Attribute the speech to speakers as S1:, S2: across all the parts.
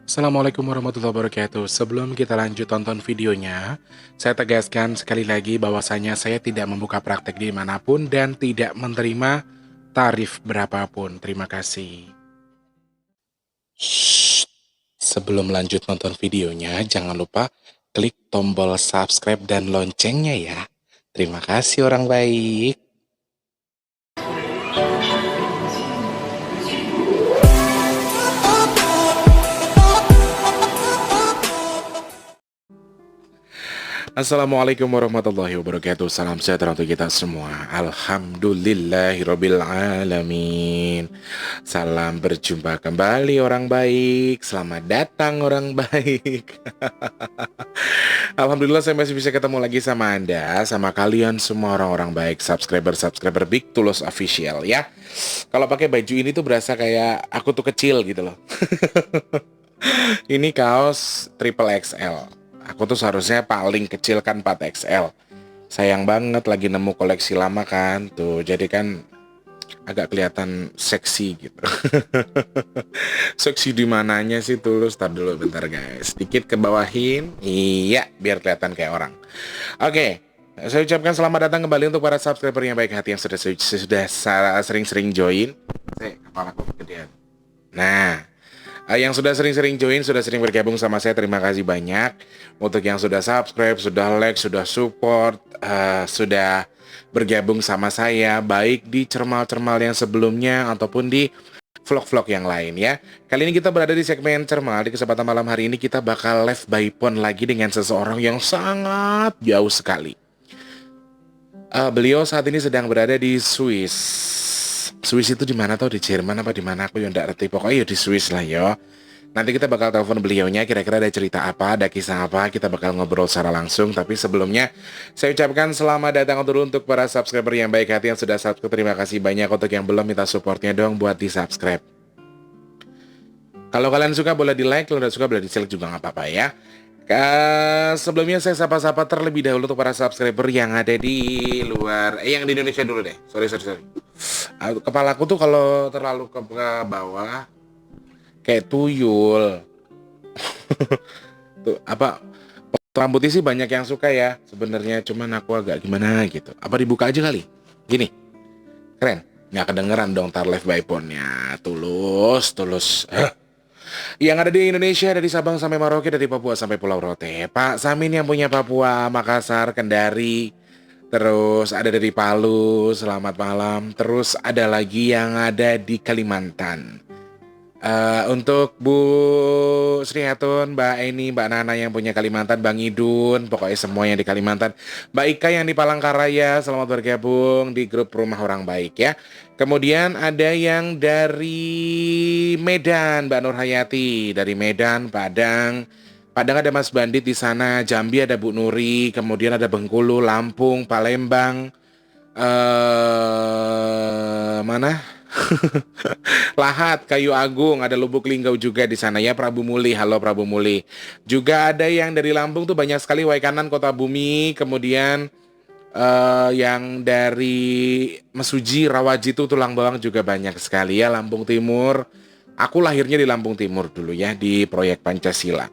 S1: Assalamualaikum warahmatullahi wabarakatuh. Sebelum kita lanjut tonton videonya, saya tegaskan sekali lagi bahwasanya saya tidak membuka praktek dimanapun dan tidak menerima tarif berapapun. Terima kasih. Shh. Sebelum lanjut nonton videonya, jangan lupa klik tombol subscribe dan loncengnya ya. Terima kasih orang baik. Assalamualaikum warahmatullahi wabarakatuh. Salam sejahtera untuk kita semua. Alhamdulillahirabbil alamin. Salam berjumpa kembali orang baik. Selamat datang orang baik. Alhamdulillah saya masih bisa ketemu lagi sama Anda, sama kalian semua orang-orang baik, subscriber Big Tulus Official ya. Kalau pakai baju ini tuh berasa kayak aku tuh kecil gitu loh. Ini kaos triple XL. Aku tuh seharusnya paling kecil kan 4XL. Sayang banget lagi nemu koleksi lama kan. Tuh, jadi kan agak kelihatan seksi gitu. Seksi di mananya sih Tulus? Tar dulu bentar guys. Sedikit ke bawahin. Iya, biar kelihatan kayak orang. Oke. Saya ucapkan selamat datang kembali untuk para subscriber yang baik hati yang sudah sering-sering join. Kepalaku kegedean. Nah, yang sudah sering-sering join, sudah sering bergabung sama saya, terima kasih banyak. Untuk yang sudah subscribe, sudah like, sudah support, sudah bergabung sama saya, baik di cermal-cermal yang sebelumnya ataupun di vlog-vlog yang lain ya. Kali ini kita berada di segmen cermal. Di kesempatan malam hari ini kita bakal live by phone lagi dengan seseorang yang sangat jauh sekali. Beliau saat ini sedang berada di Swiss. Swiss itu di mana tau? Di Jerman apa di mana? Aku yang nggak ngerti. Pokoknya di Swiss lah yo. Nanti kita bakal telepon beliaunya. Kira-kira ada cerita apa, ada kisah apa? Kita bakal ngobrol secara langsung. Tapi sebelumnya saya ucapkan selamat datang dulu untuk para subscriber yang baik hati yang sudah subscribe. Terima kasih banyak. Untuk yang belum, minta supportnya dong buat di subscribe. Kalau kalian suka boleh di like, kalau tidak suka boleh di dislike juga nggak apa-apa ya. Sebelumnya saya sapa-sapa terlebih dahulu untuk para subscriber yang ada di luar, yang di Indonesia dulu deh. Sorry. Kepalaku tuh kalau terlalu ke bawah kayak tuyul. Tuh apa, rambutnya sih banyak yang suka ya sebenarnya, cuman aku agak gimana gitu. Apa dibuka aja kali? Gini. Keren. Nggak kedengeran dong tar live by phone-nya. Tulus. Yang ada di Indonesia, dari Sabang sampai Merauke, dari Papua sampai Pulau Rote. Pak Samin yang punya Papua, Makassar, Kendari. Terus ada dari Palu, selamat malam. Terus ada lagi yang ada di Kalimantan. Untuk Bu Sri Hatun, Mbak Eni, Mbak Nana yang punya Kalimantan, Bang Idun, pokoknya semua yang di Kalimantan. Mbak Ika yang di Palangkaraya, selamat bergabung di grup Rumah Orang Baik ya. Kemudian ada yang dari Medan, Mbak Nur Hayati, dari Medan, Padang. Padang ada Mas Bandit di sana, Jambi ada Bu Nuri, kemudian ada Bengkulu, Lampung, Palembang, mana? Lahat, Kayu Agung, ada Lubuk Linggau juga di sana ya. Prabu Muli, halo Prabu Muli. Juga ada yang dari Lampung tuh banyak sekali, Waikanan, Kota Bumi. Kemudian yang dari Mesuji, Rawaji itu Tulang Bawang juga banyak sekali ya. Lampung Timur, aku lahirnya di Lampung Timur dulu ya, di proyek Pancasila.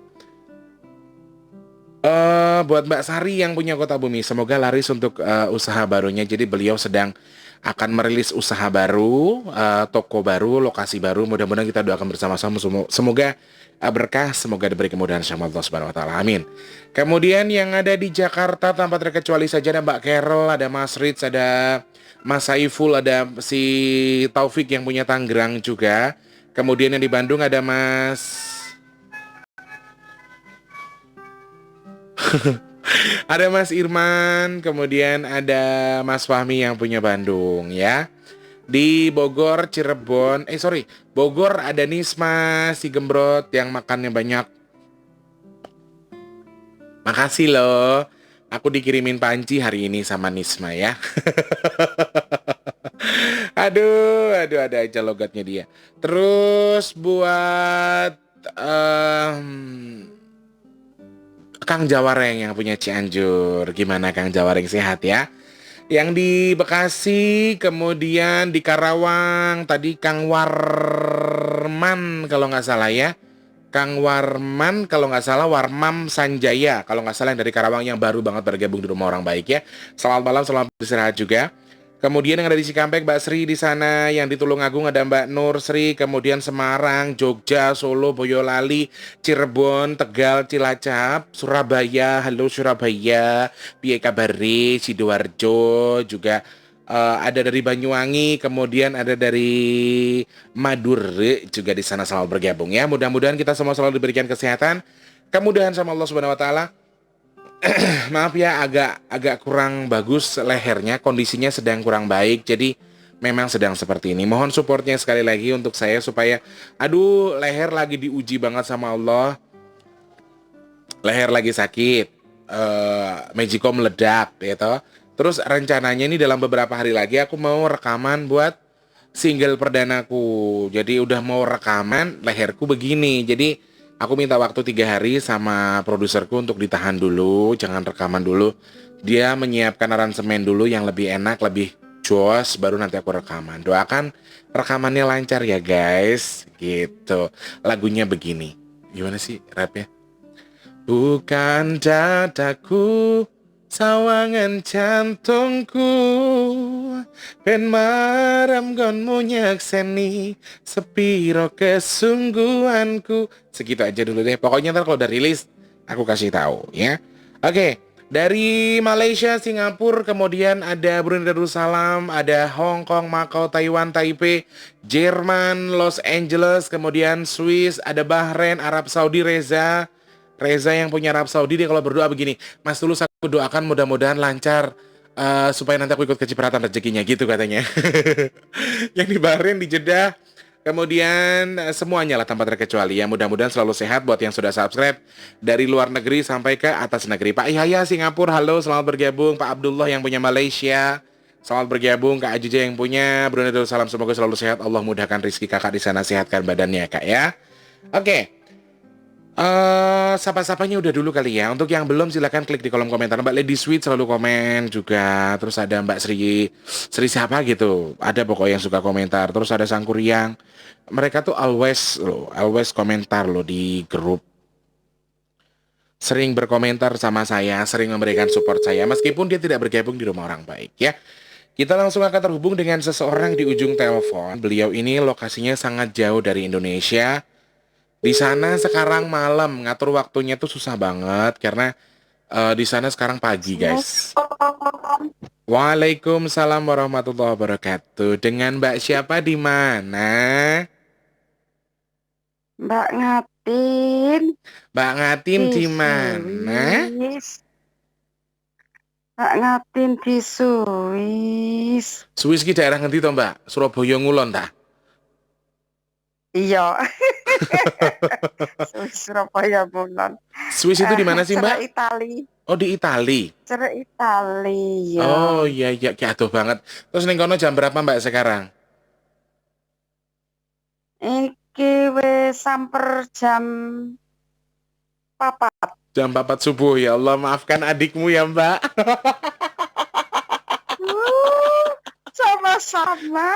S1: Buat Mbak Sari yang punya Kota Bumi, semoga laris untuk usaha barunya. Jadi beliau sedang akan merilis usaha baru, toko baru, lokasi baru. Mudah-mudahan kita doakan bersama-sama. Semoga berkah, semoga diberi kemudahan sama Allah Subhanahu Wa Taala. Amin. Kemudian yang ada di Jakarta tanpa terkecuali saja ada Mbak Carol, ada Mas Rich, ada Mas Saiful, ada si Taufik yang punya Tangerang juga. Kemudian yang di Bandung ada Mas ada Mas Irman, kemudian ada Mas Fahmi yang punya Bandung ya. Di Bogor, Cirebon, Bogor ada Nisma, si Gembrot yang makannya banyak. Makasih loh. Aku dikirimin panci hari ini sama Nisma ya. Aduh, ada aja logatnya dia. Terus buat Kang Jawareng yang punya Cianjur. Gimana Kang Jawareng, sehat ya? Yang di Bekasi, kemudian di Karawang, tadi Kang Warman kalau nggak salah ya. Kang Warman, kalau nggak salah Warmam Sanjaya, kalau nggak salah yang dari Karawang yang baru banget bergabung di Rumah Orang Baik ya. Selamat malam, selamat beristirahat juga. Kemudian yang ada di Cikampek, Mbak Sri di sana, yang di Tulungagung ada Mbak Nur Sri, kemudian Semarang, Jogja, Solo, Boyolali, Cirebon, Tegal, Cilacap, Surabaya, halo Surabaya, piye kabare, Sidoarjo juga. Ada dari Banyuwangi, kemudian ada dari Madura juga di sana selalu bergabung ya. Mudah-mudahan kita semua selalu diberikan kesehatan, kemudahan sama Allah Subhanahu wa taala. Maaf ya agak agak kurang bagus lehernya, kondisinya sedang kurang baik. Jadi memang sedang seperti ini. Mohon supportnya sekali lagi untuk saya supaya aduh leher lagi diuji banget sama Allah. Leher lagi sakit. Magicom meledak ya toh. Terus rencananya ini dalam beberapa hari lagi aku mau rekaman buat single perdanaku. Jadi udah mau rekaman, leherku begini. Jadi aku minta waktu 3 hari sama produserku untuk ditahan dulu, jangan rekaman dulu. Dia menyiapkan aransemen dulu yang lebih enak, lebih joss, baru nanti aku rekaman. Doakan rekamannya lancar ya guys, gitu. Lagunya begini. Gimana sih rapnya? Bukan dadaku, sawangan jantungku, ben maram gonmu nyakseni sepiro kesungguhanku. Segitu aja dulu deh. Pokoknya ntar kalau udah rilis aku kasih tahu ya. Oke, dari Malaysia, Singapura, kemudian ada Brunei Darussalam, ada Hong Kong, Macau, Taiwan, Taipei, Jerman, Los Angeles, kemudian Swiss, ada Bahrain, Arab Saudi, Reza yang punya Arab Saudi dia kalau berdoa begini, Mas Tulus aku doakan mudah-mudahan lancar supaya nanti aku ikut kecipratan rezekinya gitu katanya. Yang di Bahrain, di Jeddah, kemudian semuanya lah tanpa terkecuali ya. Mudah-mudahan selalu sehat buat yang sudah subscribe dari luar negeri sampai ke atas negeri. Pak Yahya Singapura, halo selamat bergabung. Pak Abdullah yang punya Malaysia, selamat bergabung. Kak Ajuja yang punya Brunei Darussalam, semoga selalu sehat. Allah mudahkan rizki kakak di sana, sehatkan badannya kak ya. Oke. Sapa-sapanya udah dulu kali ya. Untuk yang belum silahkan klik di kolom komentar. Mbak Lady Sweet selalu komen juga. Terus ada Mbak Sri siapa gitu. Ada pokoknya yang suka komentar. Terus ada Sangkuriang. Mereka tuh always komentar loh di grup. Sering berkomentar sama saya, sering memberikan support saya meskipun dia tidak bergabung di Rumah Orang Baik ya. Kita langsung akan terhubung dengan seseorang di ujung telepon. Beliau ini lokasinya sangat jauh dari Indonesia. Di sana sekarang malam, ngatur waktunya tuh susah banget karena di sana sekarang pagi, guys. Waalaikumsalam warahmatullahi wabarakatuh. Dengan Mbak siapa di mana?
S2: Mbak Ngatin
S1: Mbak Ngatin
S2: di
S1: di mana?
S2: Swiss. Mbak Ngatin di Swiss.
S1: Swiss ki daerah ngendi to, Mbak? Surabaya ngulon ta?
S2: Iya. Swiss Surabaya Bulan.
S1: Swiss itu di mana sih, Mbak?
S2: Cerai Itali.
S1: Oh, di Itali.
S2: Cerai Itali, ya.
S1: Oh, iya iya, ki adoh banget. Terus ning kono jam berapa, Mbak, sekarang?
S2: Iki wis samper jam 4.
S1: Jam 4 subuh. Ya Allah, maafkan adikmu ya, Mbak.
S2: Sama-sama.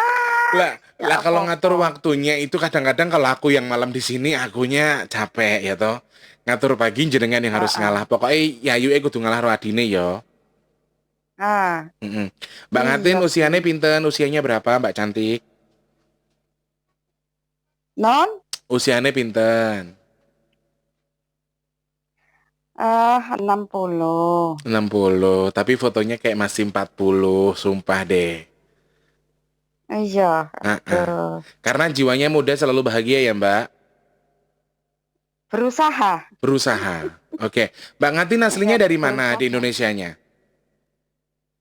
S1: Lah kalau ngatur waktunya itu kadang-kadang kalau aku yang malam di sini akunya capek ya toh. Ngatur pagi jenengan yang harus ngalah. Pokoknya ya kudu ngalah ro adine ya. Mbak Ngatin
S2: Iya.
S1: usianya pinten? Usianya berapa, Mbak cantik?
S2: Non?
S1: Usianya pinten?
S2: 60.
S1: 60, tapi fotonya kayak masih 40, sumpah deh.
S2: Iya,
S1: Heeh. Karena jiwanya muda selalu bahagia ya, Mbak.
S2: berusaha.
S1: Berusaha. Oke. Mbak Ngatin aslinya dari mana di Indonesianya?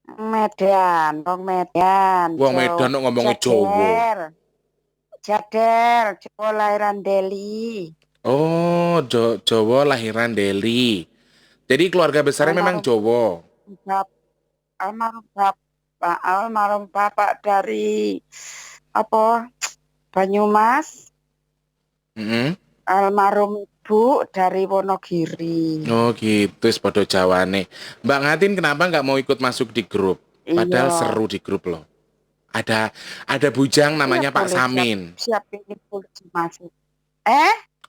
S2: Medan, wong Medan.
S1: Wong Medan kok ngomongnya Jawa.
S2: Jader, Jawa lahiran Delhi.
S1: Oh, Jawa lahiran Delhi. Jadi keluarga besarnya memang Jawa.
S2: Almarhum bapak dari Banyumas. Almarhum ibu dari Wonogiri.
S1: Oh gitu, sepodo Jawane. Mbak Ngatin kenapa nggak mau ikut masuk di grup? Padahal seru di grup loh. Ada bujang namanya Pak Samin.
S2: Siap ini masuk.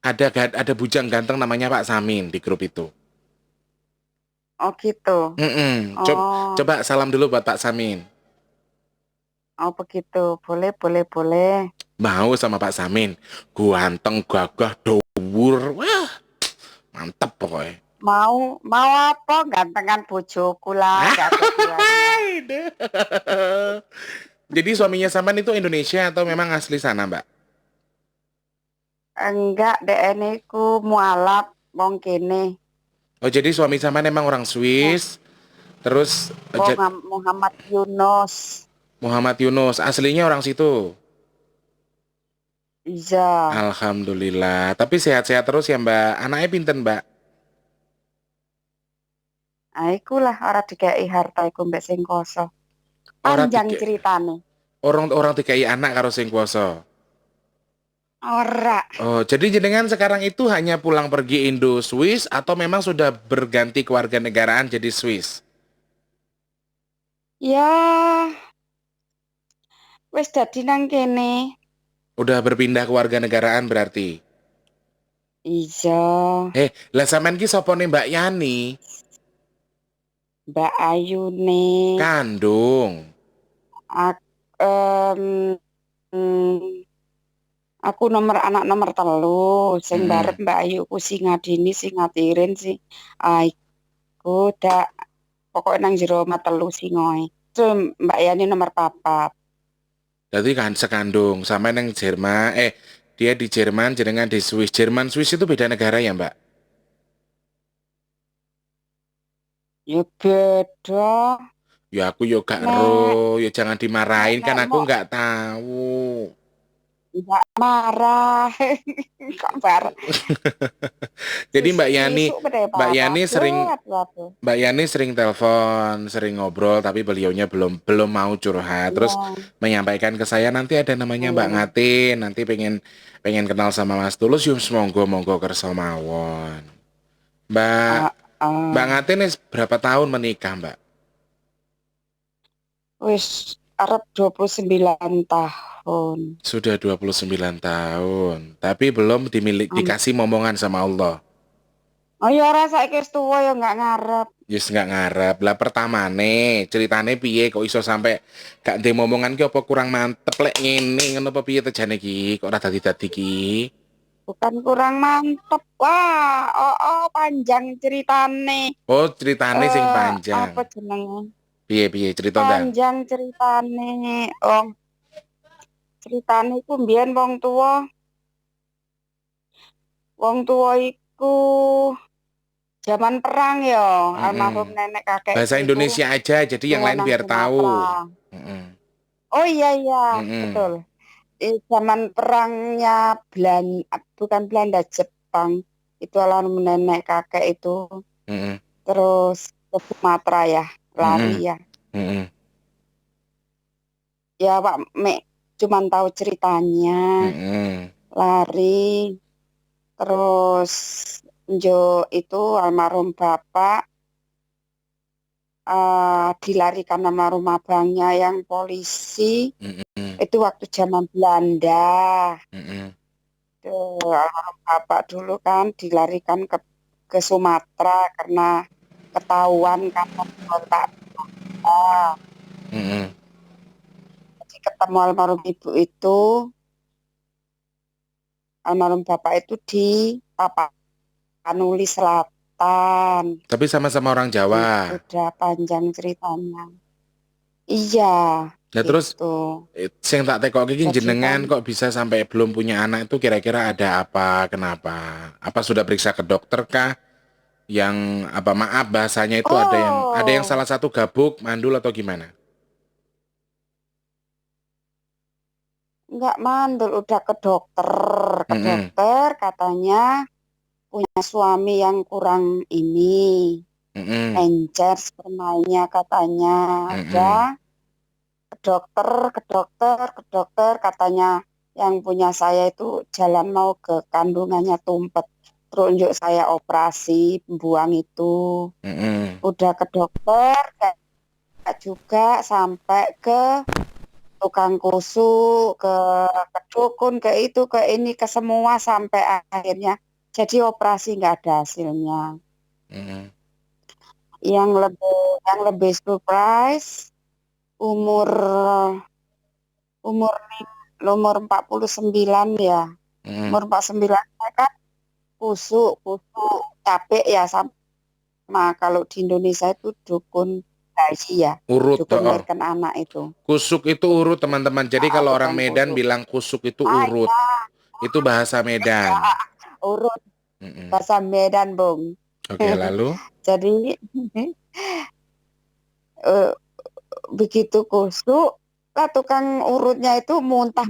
S1: Ada bujang ganteng namanya Pak Samin di grup itu.
S2: Oh gitu.
S1: Coba,
S2: Oh,
S1: coba salam dulu buat Pak Samin.
S2: oh begitu. Boleh, boleh, boleh.
S1: Mau sama Pak Samin. Ganteng, gagah, dhuwur. Wah, mantep pokoknya.
S2: Mau apa? Gantengan bojoku lah, nggak ada duanya.
S1: Jadi suaminya Saman itu Indonesia atau memang asli sana, Mbak?
S2: Enggak, dek ini ku mualaf wong kene.
S1: Oh, jadi suami Saman memang orang Swiss. Terus
S2: Muhammad Yunus.
S1: Muhammad Yunus, aslinya orang situ.
S2: Iya.
S1: Alhamdulillah. Tapi sehat-sehat terus ya, Mbak. Anaknya pinten, Mbak?
S2: Nah, ikulah ora dikai harta iku mbek sing koso.
S1: Orang
S2: Panjang
S1: tiga,
S2: ceritane.
S1: orang dikai anak karo sing kuasa.
S2: Ora.
S1: Oh, jadi jenengan sekarang itu hanya pulang pergi Indo Swiss atau memang sudah berganti kewarganegaraan jadi Swiss?
S2: Ya, wis dadi nang kene.
S1: Udah berpindah kewarganegaraan berarti.
S2: Iya,
S1: Lah sampean ki sapa nih Mbak Yani?
S2: Mbak Ayune.
S1: Kandung.
S2: Ak, em, mm, aku anak nomor telu. Sing barep Mbak Ayuku sing ngadini, sing ngatirin sih. Aku dak pokoknya nang jero omah telu singoe. Terus Mbak Yani nomor papat.
S1: Jadi kan sekandung sama yang Jerman. Dia di Jerman, jenengan di Swiss. Jerman Swiss itu beda negara ya, Mbak?
S2: Ya beda.
S1: Ya aku yo gak
S2: Nek,
S1: ero, ya jangan dimarahin
S2: nek
S1: kan aku
S2: mau
S1: nggak tahu.
S2: nggak marah. Kok marah?
S1: Jadi Mbak Yani,
S2: Sisuk pada
S1: Mbak
S2: papa.
S1: Yani sering
S2: Waduh.
S1: Mbak Yani sering telepon, sering ngobrol, tapi beliaunya belum belum mau curhat. Terus
S2: Ya,
S1: menyampaikan ke saya nanti ada namanya Mbak
S2: iya.
S1: Ngatin, nanti pengen pengen kenal sama Mas Tulus, yuk monggo monggo kersa mawon. Mbak
S2: Ah,
S1: Mbak
S2: ah.
S1: Ngatin berapa tahun menikah, Mbak?
S2: Wis arep 29 tahun.
S1: Sudah 29 tahun, tapi belum
S2: Am-
S1: dikasih momongan sama Allah.
S2: Oh ya ora saiki wis tuwa ya nggak ngarep.
S1: Yus nggak ngarep lah pertama nih ceritane piye kok iso sampai gak ndek momongan ki apa kurang mantep lek ngene ngono apa piye tejane ki kok ora dadi ki.
S2: Bukan kurang mantep. Wah, oh panjang ceritane.
S1: Oh ceritane sing panjang.
S2: Apa jenenge?
S1: Piye cerita ndang.
S2: Panjang ceritane. Oh, ceritane iku mbiyen wong tuwa iku zaman perang ya, almarhum
S1: Mm-mm.
S2: nenek
S1: Bahasa
S2: kakekku iku
S1: Indonesia aja jadi yang
S2: lunga
S1: lain
S2: nang
S1: biar tahu.
S2: Sumatera.
S1: Mm-mm.
S2: Oh iya,
S1: Mm-mm.
S2: betul. Zaman perangnya bukan Belanda, Jepang. Itu almarhum nenek kakek itu
S1: Mm-mm.
S2: terus ke Sumatera ya, lari
S1: Mm-mm.
S2: ya.
S1: Mm-mm.
S2: Ya Pak Mek cuman tahu ceritanya,
S1: Mm-mm.
S2: lari terus Jo itu almarhum bapak dilarikan sama rumah abangnya yang polisi
S1: Mm-mm.
S2: itu waktu zaman Belanda.
S1: Mm-mm.
S2: Almarhum bapak dulu kan dilarikan ke Sumatera karena ketahuan kan kontak.
S1: Mm-mm.
S2: Jadi ketemu almarhum ibu itu, almarhum bapak itu di Tapanuli Selatan.
S1: Tapi sama-sama orang
S2: Itu
S1: Jawa.
S2: udah panjang ceritanya. Iya,
S1: Nah terus
S2: gitu.
S1: sing tak tekok iki
S2: Jadi kan,
S1: jenengan kok bisa sampai belum punya anak itu kira-kira ada apa? Kenapa? Apa sudah periksa ke dokter kah? Yang apa maaf bahasanya itu ada yang
S2: oh,
S1: salah satu gabuk, mandul atau gimana?
S2: nggak mandul, udah ke dokter. Ke
S1: Mm-mm.
S2: dokter katanya punya suami yang kurang ini,
S1: Mm-mm.
S2: encer spermanya katanya. Udah
S1: Mm-mm.
S2: ke dokter katanya yang punya saya itu jalan mau ke kandungannya tumpet. Terunjuk saya operasi buang itu.
S1: Mm-mm.
S2: Udah ke dokter, kayak juga sampai ke tukang kusuk, ke dukun, ke itu, ke ini, ke semua sampai akhirnya jadi operasi nggak ada hasilnya.
S1: Mm-mm.
S2: Yang lebih surprise umur umur umur 49 ya.
S1: Mm-mm.
S2: Umur 49 saya kan kusuk, kusuk capek ya sama kalau di Indonesia itu dukun bayi ya,
S1: Urut,
S2: dukun
S1: oh.
S2: melahirkan anak itu.
S1: Kusuk itu urut teman-teman. Jadi kalau orang
S2: Tukang
S1: Medan
S2: kusuk.
S1: bilang kusuk itu
S2: Ah
S1: urut.
S2: iya,
S1: Itu bahasa Medan.
S2: urut
S1: Mm-mm.
S2: bahasa Medan, Bung.
S1: Oke, lalu?
S2: Jadi eh, begitu kusuk lah tukang urutnya itu muntah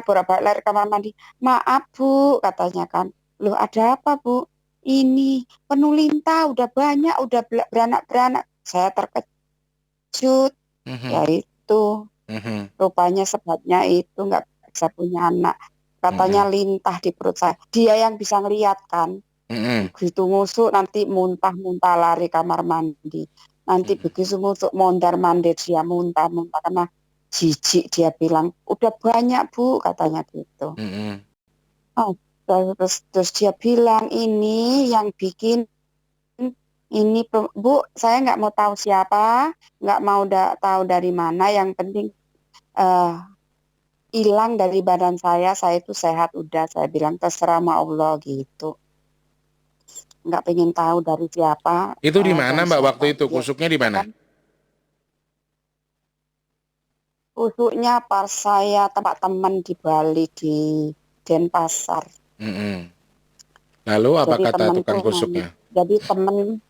S2: berapa ler kamar mandi. Maaf Bu, katanya kan. Loh ada apa Bu? Ini penuh lintah, udah banyak, udah beranak-beranak. Saya terkejut, ya
S1: Mhm.
S2: itu.
S1: Mhm.
S2: Rupanya sebabnya itu nggak bisa punya anak. Katanya
S1: Mhm.
S2: lintah di perut saya. Dia yang bisa ngeliat kan.
S1: Mhm.
S2: Begitu ngusuk nanti muntah-muntah lari kamar mandi. Nanti
S1: Mhm.
S2: begitu ngusuk mondar-mandir dia muntah-muntah karena jijik dia bilang udah banyak Bu katanya gitu.
S1: Mhm.
S2: Oh, terus dia bilang ini yang bikin ini Bu, saya nggak mau tahu siapa, nggak mau tahu dari mana. Yang penting eh, hilang dari badan saya itu sehat udah. Saya bilang terserah sama Allah gitu. Nggak pengen tahu dari siapa
S1: Itu di mana
S2: dan
S1: Mbak waktu
S2: siapa
S1: itu?
S2: dia
S1: Kusuknya di mana?
S2: kan khususnya pas saya tempat teman di Bali di Denpasar.
S1: Mhm. Lalu apa
S2: Jadi
S1: kata
S2: temen
S1: tukang
S2: tuh nanya,
S1: kusuknya?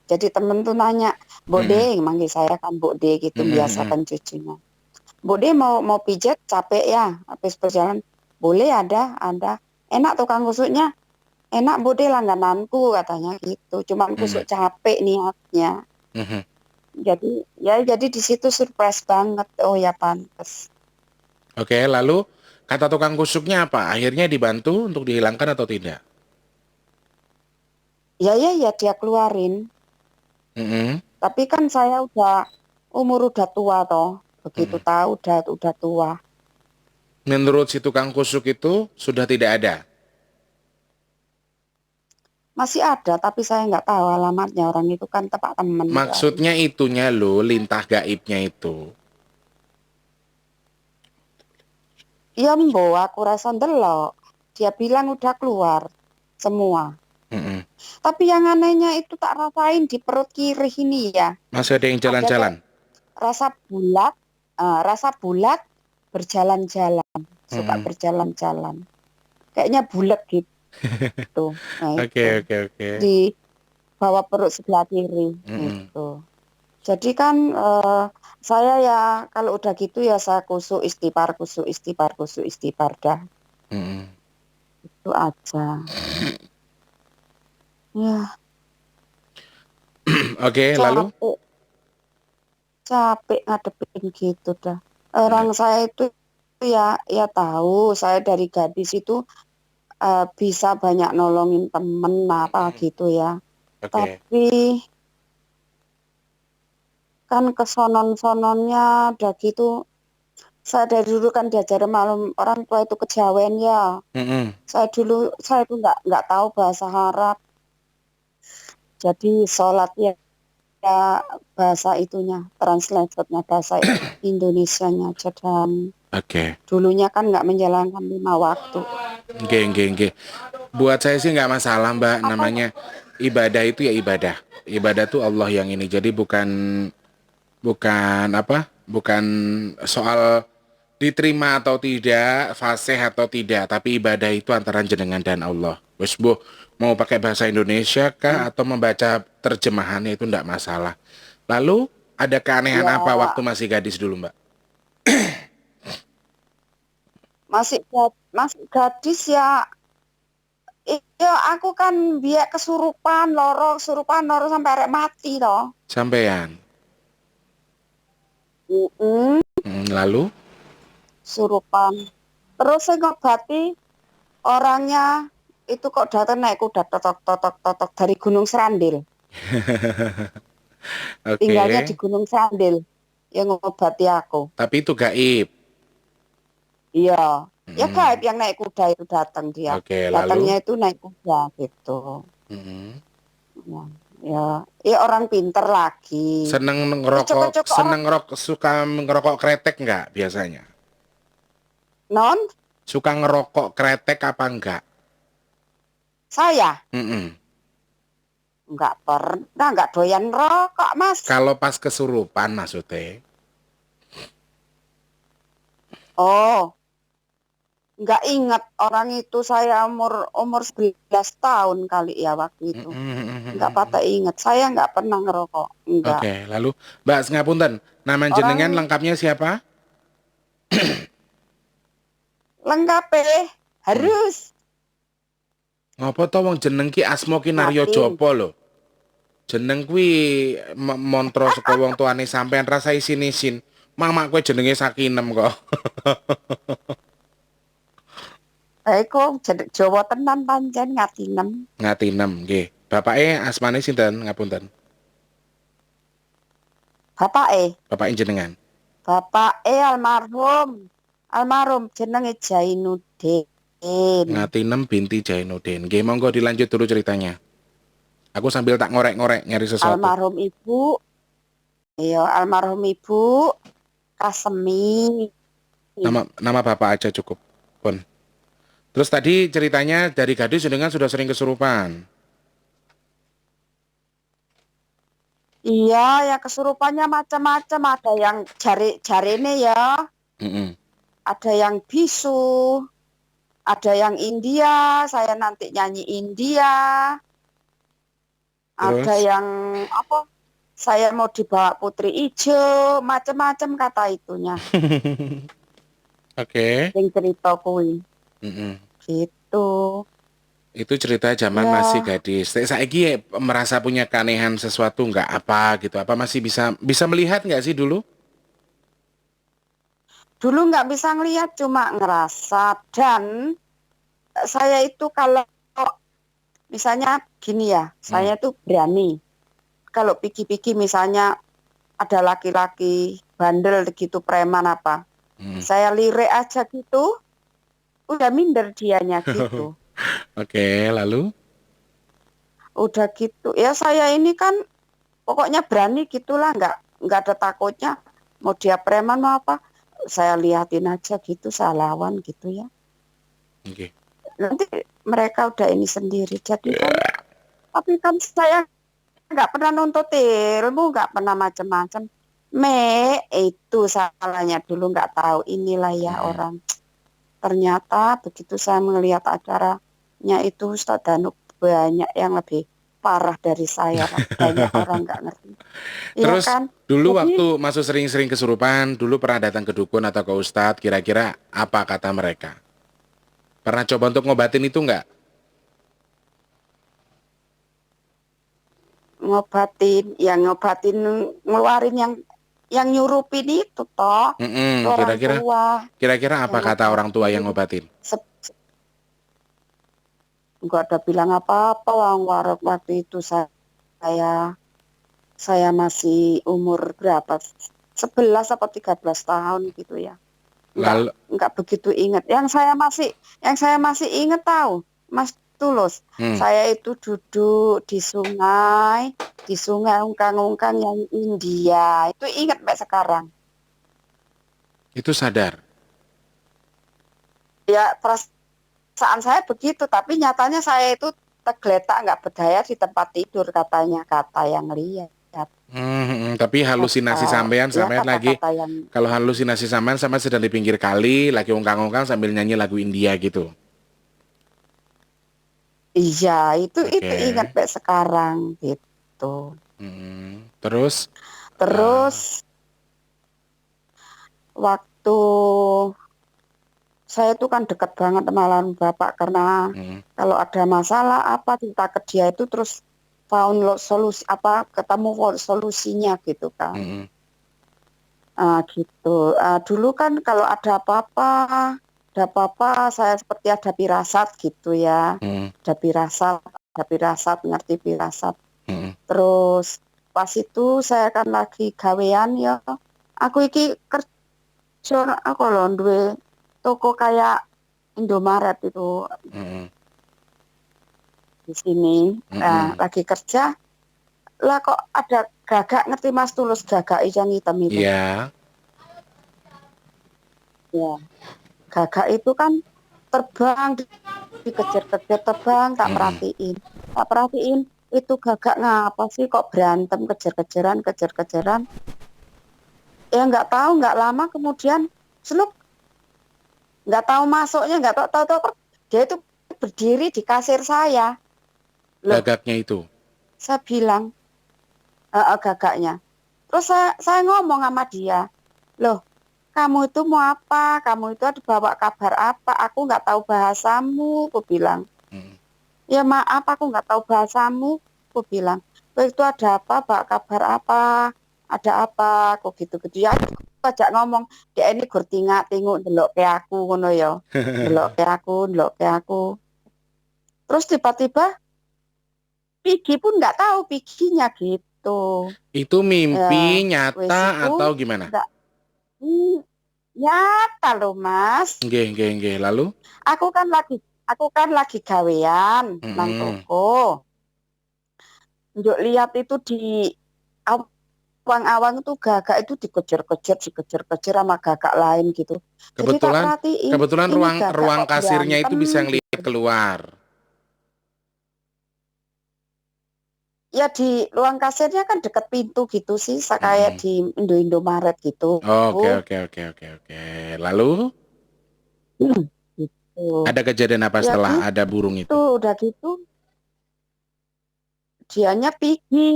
S2: jadi temen tuh nanya, Bode,
S1: Mhm.
S2: manggil saya kan Bode gitu
S1: Mhm.
S2: biasa
S1: Mhm.
S2: kan cucunya. Bode mau pijet capek ya habis perjalanan. Boleh ada. Enak tukang kusuknya, enak Bode langgananku katanya gitu. Cuman
S1: Mhm.
S2: kusuk capek niatnya.
S1: Mhm.
S2: Jadi di situ surprise banget. Oh ya pantes.
S1: Oke, lalu kata tukang kusuknya apa? Akhirnya dibantu untuk dihilangkan atau tidak?
S2: Ya dia keluarin.
S1: Mhm.
S2: Tapi kan saya umur udah tua toh. Begitu
S1: Mhm.
S2: tahu udah tua.
S1: Menurut si tukang kusuk itu sudah tidak ada.
S2: Masih ada tapi saya nggak tahu alamatnya. Orang itu kan tempat teman berarti.
S1: Maksudnya itunya loh, lintah gaibnya itu.
S2: Iya Mbo, aku rasa ndelok. Dia bilang udah keluar semua.
S1: Mhm.
S2: Tapi yang anehnya itu tak rasain di perut kiri ini ya.
S1: Masih ada yang
S2: Ada kayak
S1: jalan-jalan.
S2: rasa bulat, rasa bulat berjalan-jalan, suka
S1: Mhm.
S2: berjalan-jalan. Kayaknya bulat gitu. Nah
S1: Oke,
S2: itu
S1: oke, oke.
S2: di bawah perut sebelah kiri
S1: Mhm.
S2: itu. Jadi kan saya ya kalau udah gitu ya saya kusuk istighfar dah
S1: Mhm.
S2: itu aja. Ya
S1: Oke, lalu?
S2: capek capek ngadepin gitu dah. Orang saya itu ya tahu saya dari gadis itu bisa banyak nolongin temen apa gitu ya.
S1: Oke.
S2: Tapi kan kesonon-sononnya udah gitu. Saya dari dulu kan diajarin malam orang tua itu kejawen ya.
S1: Mhm.
S2: Saya itu nggak tahu bahasa Arab. Jadi sholatnya ya bahasa itunya, translatornya bahasa Indonesianya aja dan
S1: Oke.
S2: dulunya kan nggak menjalankan 5 waktu.
S1: Geng, geng, geng. Buat saya sih nggak masalah, Mbak.
S2: Apa
S1: Namanya ibadah itu ya ibadah. Ibadah tuh Allah yang ini. Jadi bukan bukan apa? Bukan soal diterima atau tidak, fasih atau tidak, tapi ibadah itu antara jenengan dan Allah. Wes bu, mau pakai bahasa Indonesia kah
S2: ya,
S1: atau membaca terjemahannya itu enggak masalah. Lalu ada keanehan apa
S2: ya
S1: waktu masih gadis dulu, Mbak?
S2: masih gadis ya. Iya, aku kan biar kesurupan loro sampai arek mati toh.
S1: Sampean.
S2: Mm-mm,
S1: Lalu?
S2: surupan. Terus saya ngobati orangnya itu kok datang naik kuda totok totok totok dari Gunung Serandil. Tinggalnya di
S1: Oke.
S2: Gunung Serandil yang ngobati aku.
S1: Tapi itu gaib.
S2: Iya, ya
S1: Mm-mm.
S2: gaib yang naik kuda itu datang dia.
S1: Oke, lalu?
S2: Datangnya itu naik kuda gitu.
S1: Mm-mm.
S2: Ya, ya, ya orang pinter lagi.
S1: Seneng
S2: Ya
S1: ngerokok,
S2: cukup-cukup orang
S1: suka ngerokok kretek nggak biasanya?
S2: non
S1: Suka ngerokok kretek apa enggak?
S2: saya
S1: Mm-mm.
S2: nggak pernah nggak doyan rokok Mas.
S1: Kalau pas kesurupan maksudnya.
S2: Oh, nggak ingat orang itu saya umur umur 11 tahun kali ya waktu itu. Nggak patah
S1: Mm-mm.
S2: ingat. Saya nggak pernah ngerokok. Nggak.
S1: Oke, lalu Mbak Ngapunten, nama jenengan
S2: Orang
S1: lengkapnya siapa?
S2: lengkap
S1: Hmm.
S2: harus
S1: Ngopo to wong jeneng ki Asma ki Naryo
S2: Martin.
S1: Jopo lho. Jeneng kuwi montro saka wong tuane sampean rasa isin-isin. Mamak kowe jenenge Sakinem kok.
S2: Kok Jawa tenan pancen ngatinem.
S1: Ngatinem nggih. Bapake asmane sinten ngapunten?
S2: Bapak
S1: Bapake jenengan.
S2: Bapak almarhum. Almarhum jenenge Jainuddin.
S1: Ngatinem binti Jainuddin. Nggih, monggo dilanjut dulu ceritanya. Aku sambil tak ngorek-ngorek nyari sesuatu.
S2: Almarhum ibu, iya almarhum ibu Kasemi.
S1: Nama bapak aja cukup. Pun. Terus tadi ceritanya dari gadis jenengan sudah sering kesurupan.
S2: Iya, ya kesurupannya macam-macam. Ada yang jarene ya,
S1: Mm-mm.
S2: ada yang bisu, ada yang India. Saya nanti nyanyi India. Ada
S1: Terus?
S2: yang apa? Saya mau dibawa putri ijo, macam-macam kata itunya.
S1: Oke.
S2: Yang cerita kuwi.
S1: Mm-mm.
S2: Gitu.
S1: Itu cerita zaman masih
S2: Ya,
S1: gadis. Saiki merasa punya keanehan sesuatu nggak apa gitu? Apa masih bisa bisa melihat nggak sih dulu?
S2: dulu nggak bisa ngelihat cuma ngerasa dan saya itu kalau misalnya gini ya,
S1: Hmm.
S2: saya tuh berani. Kalau piki-piki misalnya ada laki-laki bandel gitu preman apa,
S1: Hmm.
S2: saya lirik aja gitu, udah minder dianya gitu.
S1: Oke, lalu?
S2: Udah gitu. Ya saya ini kan pokoknya berani gitulah, nggak ada takutnya. Mau dia preman mau apa, saya liatin aja gitu, saya lawan gitu ya.
S1: Oke.
S2: Nanti mereka udah ini sendiri. Jadi kan, tapi kan saya nggak pernah nuntut ilmu, nggak pernah macam-macam. Itu salahnya dulu nggak tahu inilah ya
S1: Hmm.
S2: orang. Ternyata begitu saya melihat acaranya itu Ustadz Danu banyak yang lebih parah dari saya. Banyak orang nggak ngerti. Iya
S1: Terus
S2: kan?
S1: dulu
S2: Jadi
S1: waktu masuk sering-sering kesurupan, dulu pernah datang ke dukun atau ke ustadz, kira-kira apa kata mereka? Pernah coba untuk ngobatin itu nggak?
S2: ngobatin ngeluarin yang nyurupin itu toh. Itu
S1: Mm-mm,
S2: orang
S1: kira-kira
S2: tua
S1: kira-kira apa
S2: yang
S1: kata orang tua yang
S2: ngobatin.
S1: ngobatin?
S2: Nggak ada bilang apa-apa waktu itu saya masih umur berapa? 11 atau 13 tahun gitu ya. Nggak,
S1: Lalu,
S2: nggak begitu ingat. Yang saya masih ingat tahu, Mas Tulus.
S1: hmm,
S2: Saya itu duduk di sungai ungkang-ungkang yang India. Itu ingat Mbak sekarang.
S1: itu sadar.
S2: Ya perasaan saya begitu, tapi nyatanya saya itu tergeletak nggak berdaya di tempat tidur katanya, kata yang lihat.
S1: Tapi
S2: Kata
S1: halusinasi sampean,
S2: ya
S1: sampean lagi
S2: kata-kata yang
S1: kalau halusinasi sampean sama sedang di pinggir kali, lagi ungkang-ungkang sambil nyanyi lagu India gitu.
S2: iya itu ingat
S1: Oke.
S2: Mbak sekarang gitu.
S1: Terus, uh,
S2: Terus waktu saya itu kan dekat banget sama almarhum Bapak karena
S1: mm,
S2: kalau ada masalah apa cerita ke dia itu terus solusi apa ketemu solusinya gitu kan.
S1: mm,
S2: Gitu. Dulu kan kalau ada apa-apa saya seperti ada firasat gitu ya.
S1: mm,
S2: Ada firasat, ngerti firasat.
S1: mm,
S2: Terus pas itu saya kan lagi gawean ya. Aku iki kerja aku loh duwe toko kayak Indomaret itu
S1: Mm-mm.
S2: di sini. Nah,
S1: Mm-mm.
S2: lagi kerja, lah kok ada gagak, ngerti Mas Tulus, gagak yang hitam itu.
S1: Iya.
S2: Ya, gagak itu kan terbang, dikejar-kejar terbang,
S1: Mm-mm.
S2: tak perhatiin itu gagak ngapa sih kok berantem, kejar-kejaran, kejar-kejaran. Ya nggak tahu, nggak lama kemudian seluk, nggak tahu masuknya, nggak tahu kok dia itu berdiri di kasir saya. Loh,
S1: Gagaknya itu.
S2: saya bilang, gagaknya. Terus saya ngomong sama dia, loh, kamu itu mau apa? Kamu itu ada bawa kabar apa? Aku nggak tahu bahasamu, aku bilang.
S1: Mm.
S2: Ya maaf, aku nggak tahu bahasamu, aku bilang. "Oh, itu ada apa, bawa kabar apa? Ada apa? Aku gitu-gitu. Ya, aku ajak ngomong, dia ini gur tingak-tinguk ndelok ke aku, ngono ya. Ndelok ke aku. Terus tiba-tiba, Pigi pun nggak tahu piginya gitu.
S1: Itu mimpi
S2: Ya, wes
S1: nyata
S2: iku,
S1: atau gimana?
S2: nggak, hmm, nyata loh Mas.
S1: Nggih, nggih, nggih. Lalu?
S2: Aku kan lagi aku kan lagi gawean nang
S1: Mm-mm.
S2: toko. Njuk lihat itu di awang-awang itu gagak itu dikejar-kejar sama gagak lain gitu. Jadi tak
S1: Kebetulan
S2: perhatiin,
S1: kebetulan
S2: ini
S1: ruang
S2: gagak
S1: ruang
S2: kok
S1: kasirnya
S2: berantem
S1: itu bisa
S2: gitu.
S1: ngelihat keluar.
S2: Ya di ruang kasirnya kan deket pintu gitu sih, kayak
S1: Mm-mm.
S2: di Indomaret gitu.
S1: Oke, oke, oke, oke, oke. Lalu
S2: Gitu.
S1: ada kejadian apa
S2: Ya
S1: setelah ada burung
S2: gitu,
S1: itu?
S2: udah gitu dianya pergi.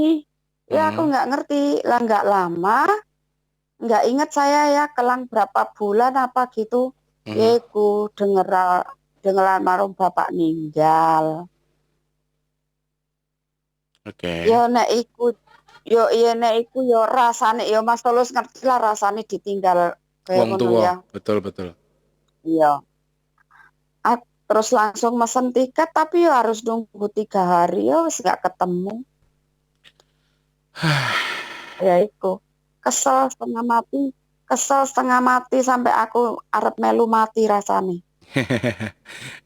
S2: Ya aku
S1: Mm-mm.
S2: nggak ngerti, lah nggak lama, nggak inget saya ya, kelang berapa bulan apa gitu. Ya
S1: Mm-mm.
S2: aku denger denger almarhum bapak meninggal.
S1: Oke.
S2: Ya nek iku, yo iya nek iku yo rasane, yo Mas Tulus ngerti lah rasane ditinggal kayak
S1: Wong
S2: ngono
S1: tua,
S2: ya.
S1: betul, betul.
S2: Iya. Terus langsung mesen tiket tapi yo harus nunggu 3 hari, ya wis nggak ketemu. Ya iku kesel setengah mati sampai aku arep melu mati rasane,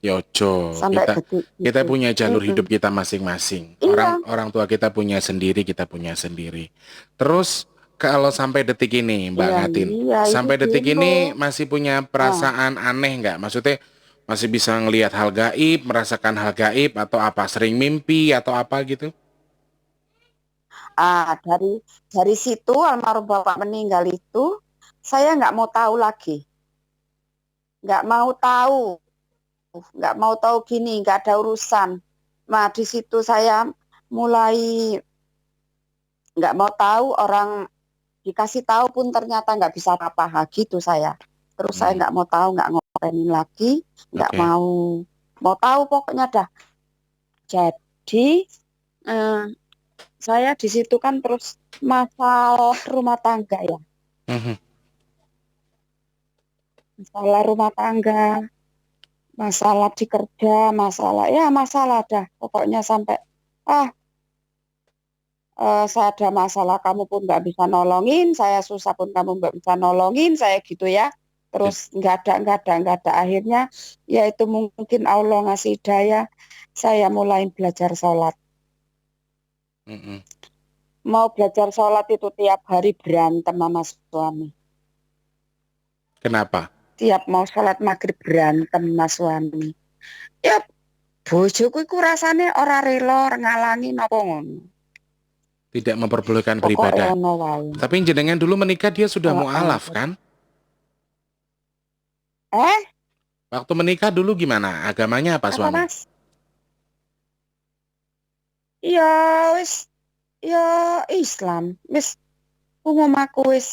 S1: Yojo,
S2: sampai
S1: kita
S2: gede
S1: kita
S2: gitu.
S1: punya jalur
S2: Mm-mm.
S1: hidup kita masing-masing. Orang
S2: Iya,
S1: orang tua kita punya sendiri, kita punya sendiri. Terus kalau sampai detik ini, Mbak
S2: iya,
S1: Ngatin,
S2: iya, itu
S1: sampai detik
S2: demo.
S1: ini masih punya
S2: Ah,
S1: perasaan aneh nggak? Maksudnya masih bisa ngelihat hal gaib, merasakan hal gaib atau apa? Sering mimpi atau apa gitu?
S2: dari situ almarhum bapak meninggal itu, saya nggak mau tahu lagi, nggak mau tahu, nggak mau tahu gini, nggak ada urusan. Nah di situ saya mulai nggak mau tahu, orang dikasih tahu pun ternyata nggak bisa apa-apa gitu saya. Terus saya
S1: Hmm,
S2: nggak mau tahu, nggak ngopenin lagi, nggak
S1: oke.
S2: mau tahu pokoknya dah. Jadi eh, saya di situ kan terus masalah rumah tangga ya,
S1: Mhm.
S2: masalah rumah tangga, masalah di kerja, masalah dah. Pokoknya sampai ah saya ada masalah kamu pun nggak bisa nolongin, saya susah pun kamu nggak bisa nolongin, saya gitu ya. Terus nggak ada akhirnya, yaitu mungkin Allah ngasih daya, saya mulai belajar sholat.
S1: Mhm.
S2: Mau belajar sholat itu tiap hari berantem sama suami.
S1: Kenapa?
S2: Tiap mau sholat maghrib berantem sama suami. Ya bojoku iku rasane ora rela ngalangi napa ngono.
S1: Tidak memperbolehkan
S2: Pokoknya
S1: beribadah.
S2: ono wae.
S1: Tapi jenengan dulu menikah dia sudah
S2: Heeh.
S1: mualaf kan?
S2: Eh,
S1: Waktu menikah dulu gimana? Agamanya apa
S2: apa
S1: suami?
S2: Mas? Ya wis, ya Islam. Wis umum aku wis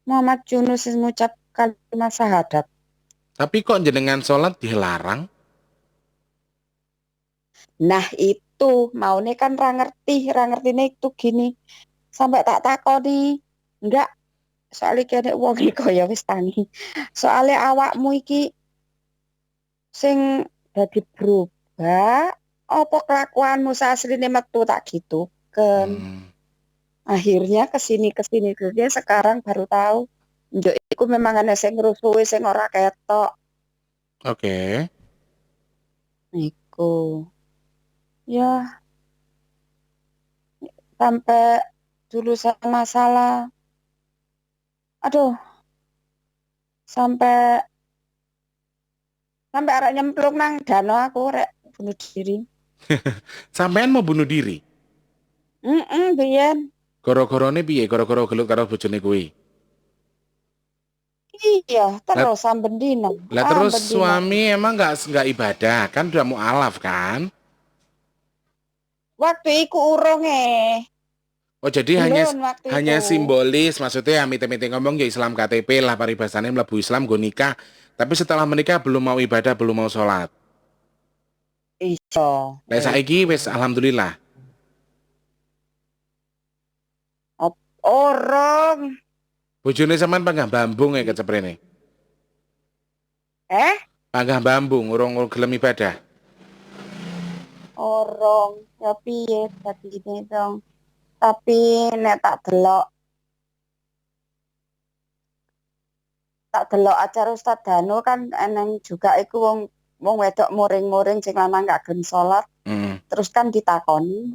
S2: Muhammad Yunus wis ngucap kalimat syahadat.
S1: Tapi kok jenengan sholat dilarang?
S2: Nah itu maune kan ra ngerti itu gini. Sampai tak takoni, enggak, soalnya kene wong iki kaya wis tangi. Soalnya awakmu iki sing dadi berubah, apa kelakuanmu asline metu tak gitu kan.
S1: Hmm,
S2: Akhirnya kesini kerja sekarang baru tahu. Njuk iku memang ana sing ngrusuhi sing ora ketok.
S1: Oke.
S2: Iku. Ya, sampai dulu saya masalah. Aduh, sampai sampai arek nyemplung nang danau aku rek bunuh diri.
S1: Sampean mau bunuh diri?
S2: Biyen.
S1: Goro-gorone piye? Goro-goro gelut karo bojone kuwi.
S2: Iya,
S1: Lah,
S2: terus samben dino.
S1: lah terus
S2: Samben dino.
S1: suami emang nggak ibadah kan udah mualaf kan?
S2: Waktu iku urung
S1: Oh jadi hanya
S2: belum waktu
S1: hanya
S2: itu.
S1: simbolis maksudnya ya mite-mite ngomong ya Islam KTP lah paribasane mlebu Islam go nikah. Tapi setelah menikah belum mau ibadah, belum mau sholat.
S2: Iya,
S1: Lah saiki
S2: iku.
S1: wis alhamdulillah.
S2: Orang.
S1: Bojone sampean panggah bambung ya keceprene.
S2: Eh?
S1: Panggah bambung urung gelem ibadah.
S2: Orang. Ya piye tadi ini dong. Tapi nek tak delok acara Ustaz Danu kan eneng juga iku wong wong wedok muring-muring sing lanang gak gelem salat.
S1: Mm,
S2: Terus kan ditakon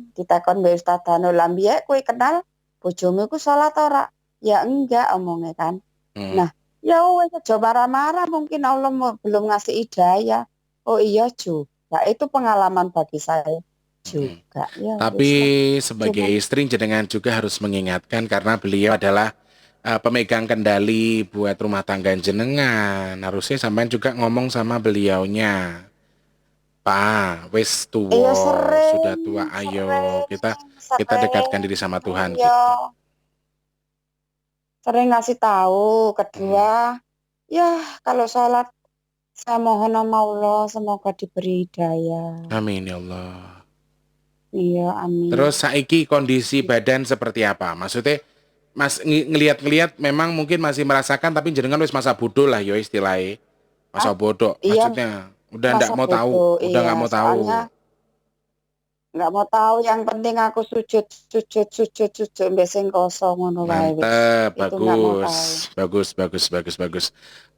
S2: mbek Ustaz Danu, "Lah mbiye kowe kenal bojomu iku salat ora?" Ya enggak omongnya kan.
S1: mm.
S2: Nah, ya wes aja marah-marah mungkin Allah belum ngasih hidayah. Oh iya juga, itu pengalaman bagi saya
S1: Mm.
S2: juga. Ya
S1: Tapi
S2: wis lah.
S1: sebagai
S2: Cuman
S1: istri jenengan juga harus mengingatkan karena beliau adalah pemegang kendali buat rumah tangga jenengan. Harusnya sampean juga ngomong sama beliaunya. Pak, wis
S2: iya
S1: tua,
S2: sering,
S1: sudah tua, ayo
S2: sering,
S1: kita
S2: sering.
S1: dekatkan diri sama Tuhan
S2: Iya,
S1: gitu.
S2: sering ngasih tahu.
S1: Mm.
S2: Kedua, ya kalau sholat saya mohon sama Allah semoga diberi hidayah.
S1: Amin ya Allah.
S2: Iya, amin.
S1: Terus saiki kondisi badan seperti apa? Maksudnya Mas ngelihat-ngelihat memang mungkin masih merasakan tapi jenengan wis masa bodoh lah yo istilahnya.
S2: Ah,
S1: Masa bodoh.
S2: iya
S1: Maksudnya udah ndak
S2: masa
S1: mau tahu,
S2: bodoh,
S1: udah
S2: iya.
S1: nggak mau
S2: Soalnya
S1: tahu.
S2: nggak mau tahu, yang penting aku sujud sujud sujud sujud mbek sing kosong ngono wae wis.
S1: Mantep,
S2: Itu nggak mau
S1: bagus.
S2: tahu.
S1: Bagus, bagus, bagus, bagus.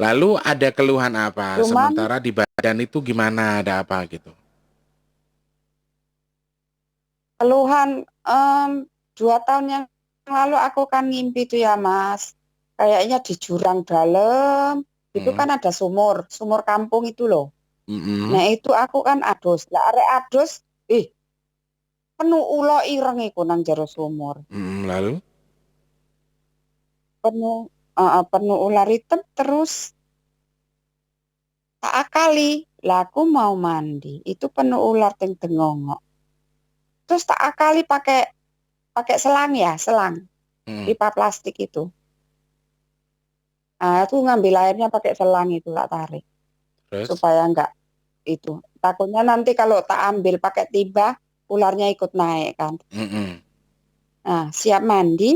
S1: Lalu ada keluhan apa?
S2: Cuman
S1: Sementara di badan itu gimana? Ada apa gitu?
S2: keluhan 2 tahun yang lalu aku kan ngimpi tuh ya Mas. Kayaknya di jurang dalam itu
S1: Mm,
S2: kan ada sumur, sumur kampung itu loh.
S1: mm,
S2: Nah, itu aku kan adus. Lah arek adus, penuh ulo ireng iku nang jero sumur.
S1: lalu?
S2: Penuh penuh ular hitam terus tak akali. Lah aku mau mandi, itu penuh ular teng dengongok. Terus tak akali pakai pakai selang ya, selang
S1: Mm,
S2: pipa plastik itu. Nah, aku ngambil airnya pakai selang itu tak tarik
S1: terus?
S2: supaya enggak itu. Takutnya nanti kalau tak ambil pakai timba, ularnya ikut naik kan.
S1: Mm-mm.
S2: Nah, siap mandi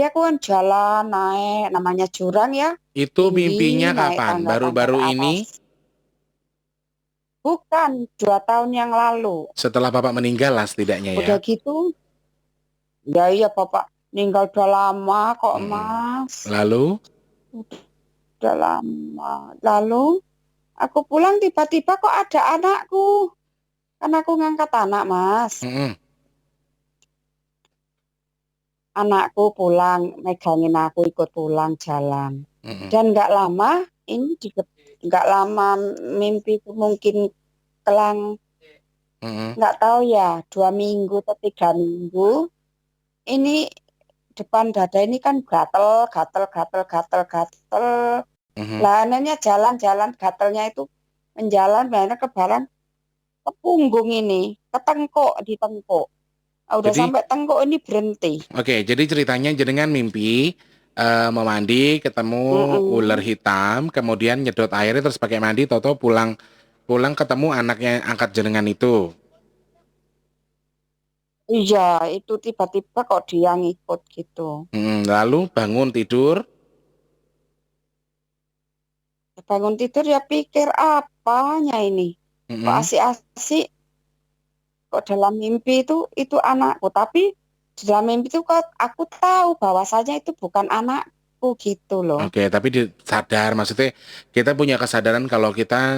S2: aku kan jalan naik, namanya jurang ya,
S1: Itu mimpinya
S2: tinggi, naik
S1: kapan?
S2: tangga-tangga ke
S1: Baru-baru ini
S2: atas. Bukan 2 tahun yang lalu.
S1: setelah Bapak meninggal lah setidaknya ya.
S2: Udah gitu, ya iya Bapak meninggal udah lama kok
S1: Mm-mm.
S2: Mas.
S1: Lalu?
S2: Udah lama. Lalu aku pulang tiba-tiba kok ada anakku. Kan aku ngangkat anak Mas.
S1: Mm-mm.
S2: Anakku pulang, megangin aku ikut pulang jalan.
S1: Mm-mm.
S2: Dan nggak lama, ini juga nggak lama mimpiku mungkin kelang,
S1: Mm-mm.
S2: nggak tahu ya, 2 minggu atau 3 minggu. Ini depan dada ini kan gatel, gatel, gatel, gatel, gatel.
S1: Mhm.
S2: Lah anehnya jalan-jalan gatelnya itu menjalan banyak ke barang ke punggung ini, ke tengkuk, di tengkuk. Ah, udah
S1: Jadi,
S2: sampai tengkuk ini berhenti.
S1: oke, jadi ceritanya jenengan mimpi mau mandi, ketemu ular
S2: Mm-mm.
S1: hitam, kemudian nyedot airnya terus pakai mandi, toto pulang pulang ketemu anaknya angkat jenengan itu.
S2: Iya, itu tiba-tiba kok dia ngikut gitu.
S1: Lalu bangun tidur.
S2: Bangun tidur ya pikir apanya ini. Kok
S1: Mm-mm.
S2: asik-asik, kok dalam mimpi itu anakku. Tapi di dalam mimpi itu kok aku tahu bahwasanya itu bukan anak. anakku gitu loh.
S1: Oke, tapi sadar maksudnya kita punya kesadaran kalau kita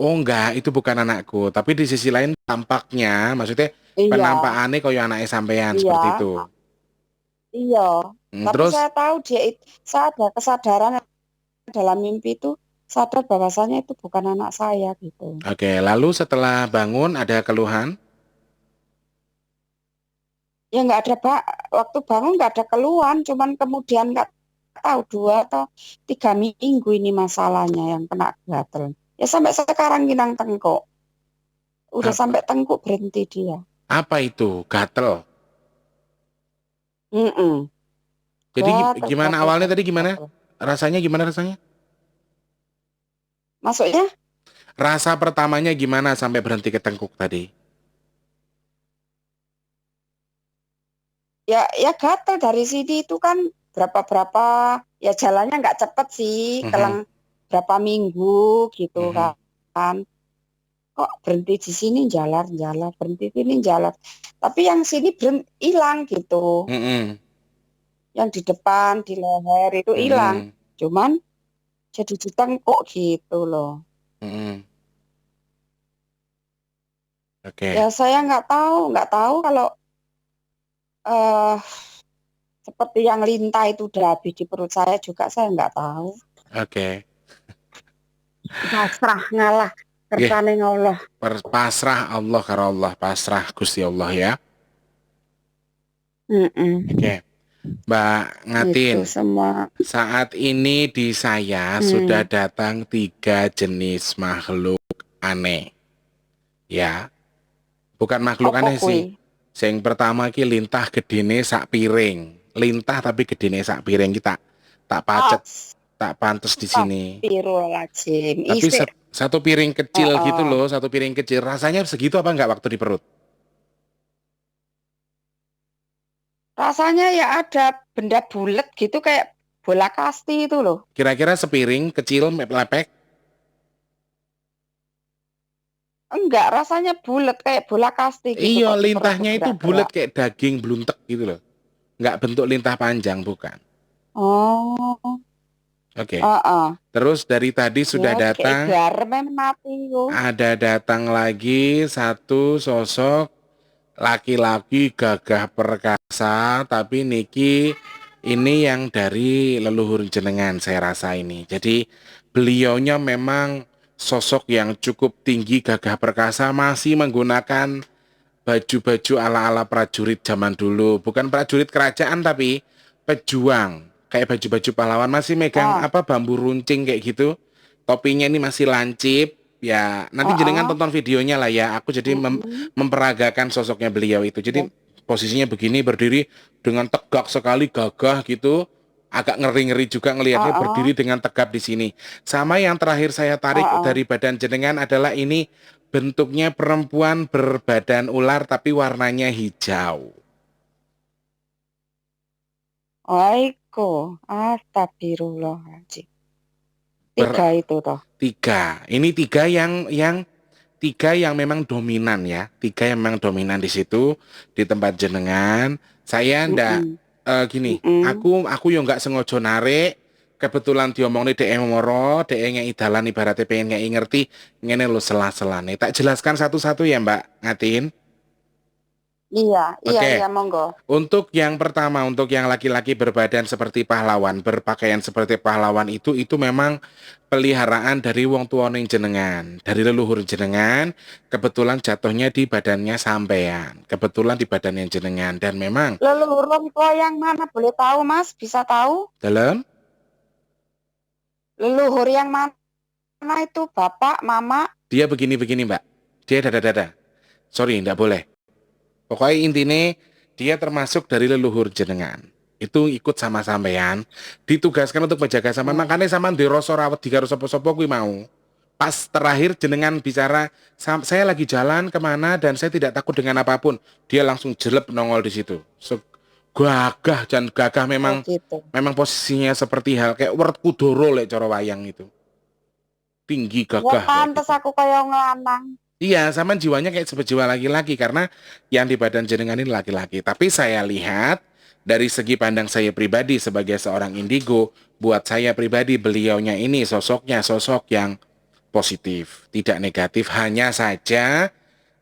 S1: oh enggak itu bukan anakku. Tapi di sisi lain tampaknya maksudnya
S2: Iya,
S1: penampakannya koyo anaknya sampean seperti
S2: iya,
S1: itu.
S2: iya. Tapi
S1: Terus
S2: saya tahu saya ada kesadaran dalam mimpi itu sadar bahwasanya itu bukan anak saya gitu.
S1: oke, lalu setelah bangun ada keluhan?
S2: Ya nggak ada waktu bangun nggak ada keluhan, cuman kemudian nggak tahu 2 atau 3 minggu ini masalahnya yang kena gatel. Ya sampai sekarang ginang tengkuk, udah
S1: Apa,
S2: sampai tengkuk berhenti dia.
S1: apa itu? Gatel.
S2: Mm-mm.
S1: Jadi
S2: Gatel,
S1: gimana
S2: gatel,
S1: awalnya tadi
S2: gatel,
S1: gimana?
S2: gatel.
S1: Rasanya gimana rasanya?
S2: Maksudnya
S1: Rasa pertamanya gimana sampai berhenti ketengkuk tadi?
S2: ya gatel dari sini itu kan berapa ya jalannya nggak cepet sih,
S1: Mhm,
S2: kelang berapa minggu gitu
S1: mhm,
S2: kan. Kok berhenti di sini jalan-jalan, berhenti sini jalan. Tapi yang sini hilang gitu.
S1: mhm,
S2: Yang di depan, di leher itu hilang.
S1: mhm,
S2: Cuman jadi ditengkuk gitu loh.
S1: mhm.
S2: Ya
S1: Oke,
S2: saya nggak tahu kalau eh seperti yang lintah itu udah habis di perut saya juga saya nggak tahu.
S1: oke.
S2: Pasrah ngalah
S1: Nggih,
S2: kersane Allah.
S1: pasrah Allah karo Allah, pasrah Gusti Allah ya.
S2: Mm-mm.
S1: Oke, Mbak
S2: Itu
S1: Ngatin,
S2: semua.
S1: saat ini di saya sudah
S2: Hmm.
S1: datang 3 jenis makhluk aneh. Ya, bukan makhluk
S2: Apa
S1: aneh
S2: kuwi?
S1: sih. Yang pertama ki lintah gedene sak piring. Lintah tapi gedene sak piring kita tak pacet, tak pantes di sini.
S2: Astagfirullahaladzim.
S1: Tapi
S2: Isik.
S1: satu piring kecil gitu
S2: Heeh.
S1: loh, satu piring kecil. Rasanya segitu apa enggak waktu di perut?
S2: Rasanya ya ada benda bulat gitu kayak bola kasti itu loh.
S1: Kira-kira sepiring kecil lepek.
S2: Enggak, rasanya bulat kayak bola kasti gitu
S1: Iya,
S2: kok di perutku
S1: lintahnya itu bulat
S2: gerak-gerak.
S1: kayak daging bluntek gitu loh. Enggak bentuk lintah panjang, bukan.
S2: Oh,
S1: Oke.
S2: heeh.
S1: Terus dari tadi
S2: Ya,
S1: sudah
S2: kayak
S1: datang,
S2: garam memang mati yo.
S1: ada datang lagi satu sosok laki-laki gagah perkasa, tapi niki ini yang dari leluhur jenengan saya rasa ini. Jadi beliaunya memang sosok yang cukup tinggi gagah perkasa, masih menggunakan baju-baju ala-ala prajurit zaman dulu. Bukan prajurit kerajaan tapi pejuang. Kayak baju-baju pahlawan, masih megang
S2: Ah,
S1: apa bambu runcing kayak gitu. Topinya ini masih lancip. Ya, nanti jenengan
S2: heeh.
S1: tonton videonya lah ya. Aku jadi
S2: Mm-mm.
S1: memperagakan sosoknya beliau itu. Jadi
S2: Ya,
S1: posisinya begini berdiri dengan tegak sekali, gagah gitu. Agak ngeri-ngeri juga ngelihatnya
S2: heeh.
S1: berdiri dengan tegap di sini. Sama yang terakhir saya tarik
S2: Heeh.
S1: dari badan jenengan adalah ini bentuknya perempuan berbadan ular tapi warnanya hijau.
S2: Aiko, astagfirullahaladzim. Tiga itu toh.
S1: Bertiga. Ini tiga yang memang dominan ya. Tiga yang memang dominan di situ di tempat jenengan. Saya ndak
S2: Mm-mm.
S1: gini.
S2: Mm-mm.
S1: Aku yo nggak sengaja narik. Kebetulan diomongin DE moro, DE ngei dalan ibaratnya pengen ngei ngerti ngene lo selah-selane. Tak jelaskan satu-satu ya Mbak Ngatin.
S2: Iya, iya,
S1: Oke.
S2: iya, monggo.
S1: Untuk yang pertama, untuk yang laki-laki berbadan seperti pahlawan, berpakaian seperti pahlawan itu memang peliharaan dari wong tua ning jenengan, dari leluhur jenengan, kebetulan jatuhnya di badannya sampean, kebetulan di badannya jenengan dan memang
S2: Leluhur orang tua yang mana boleh tahu, Mas? Bisa tahu?
S1: dalam
S2: Leluhur yang mana itu? Bapak, mama?
S1: dia begini-begini Mbak, dia dada-dada, sorry ndak boleh. Pokoknya intinya dia termasuk dari leluhur jenengan. Itu ikut sama sampean, ditugaskan untuk menjaga sampean.
S2: Hmm.
S1: Makanya sampean di rasa rawat di karo sapa-sapa kuwi mau. Pas terakhir jenengan bicara, saya lagi jalan kemana dan saya tidak takut dengan apapun. Dia langsung jelek nongol di situ. Gagah dan gagah
S2: Oh
S1: memang
S2: gitu.
S1: memang posisinya seperti hal kayak Wert Kudoro lek cara wayang itu. Tinggi
S2: Ya
S1: gagah kayak
S2: pantes
S1: gitu.
S2: aku kayak ngelanang.
S1: Iya, sama jiwanya kayak seperti jiwa laki-laki karena yang di badan jenengan ini laki-laki. Tapi saya lihat Dari segi pandang saya pribadi sebagai seorang indigo, buat saya pribadi beliaunya ini sosoknya sosok yang positif, tidak negatif, hanya saja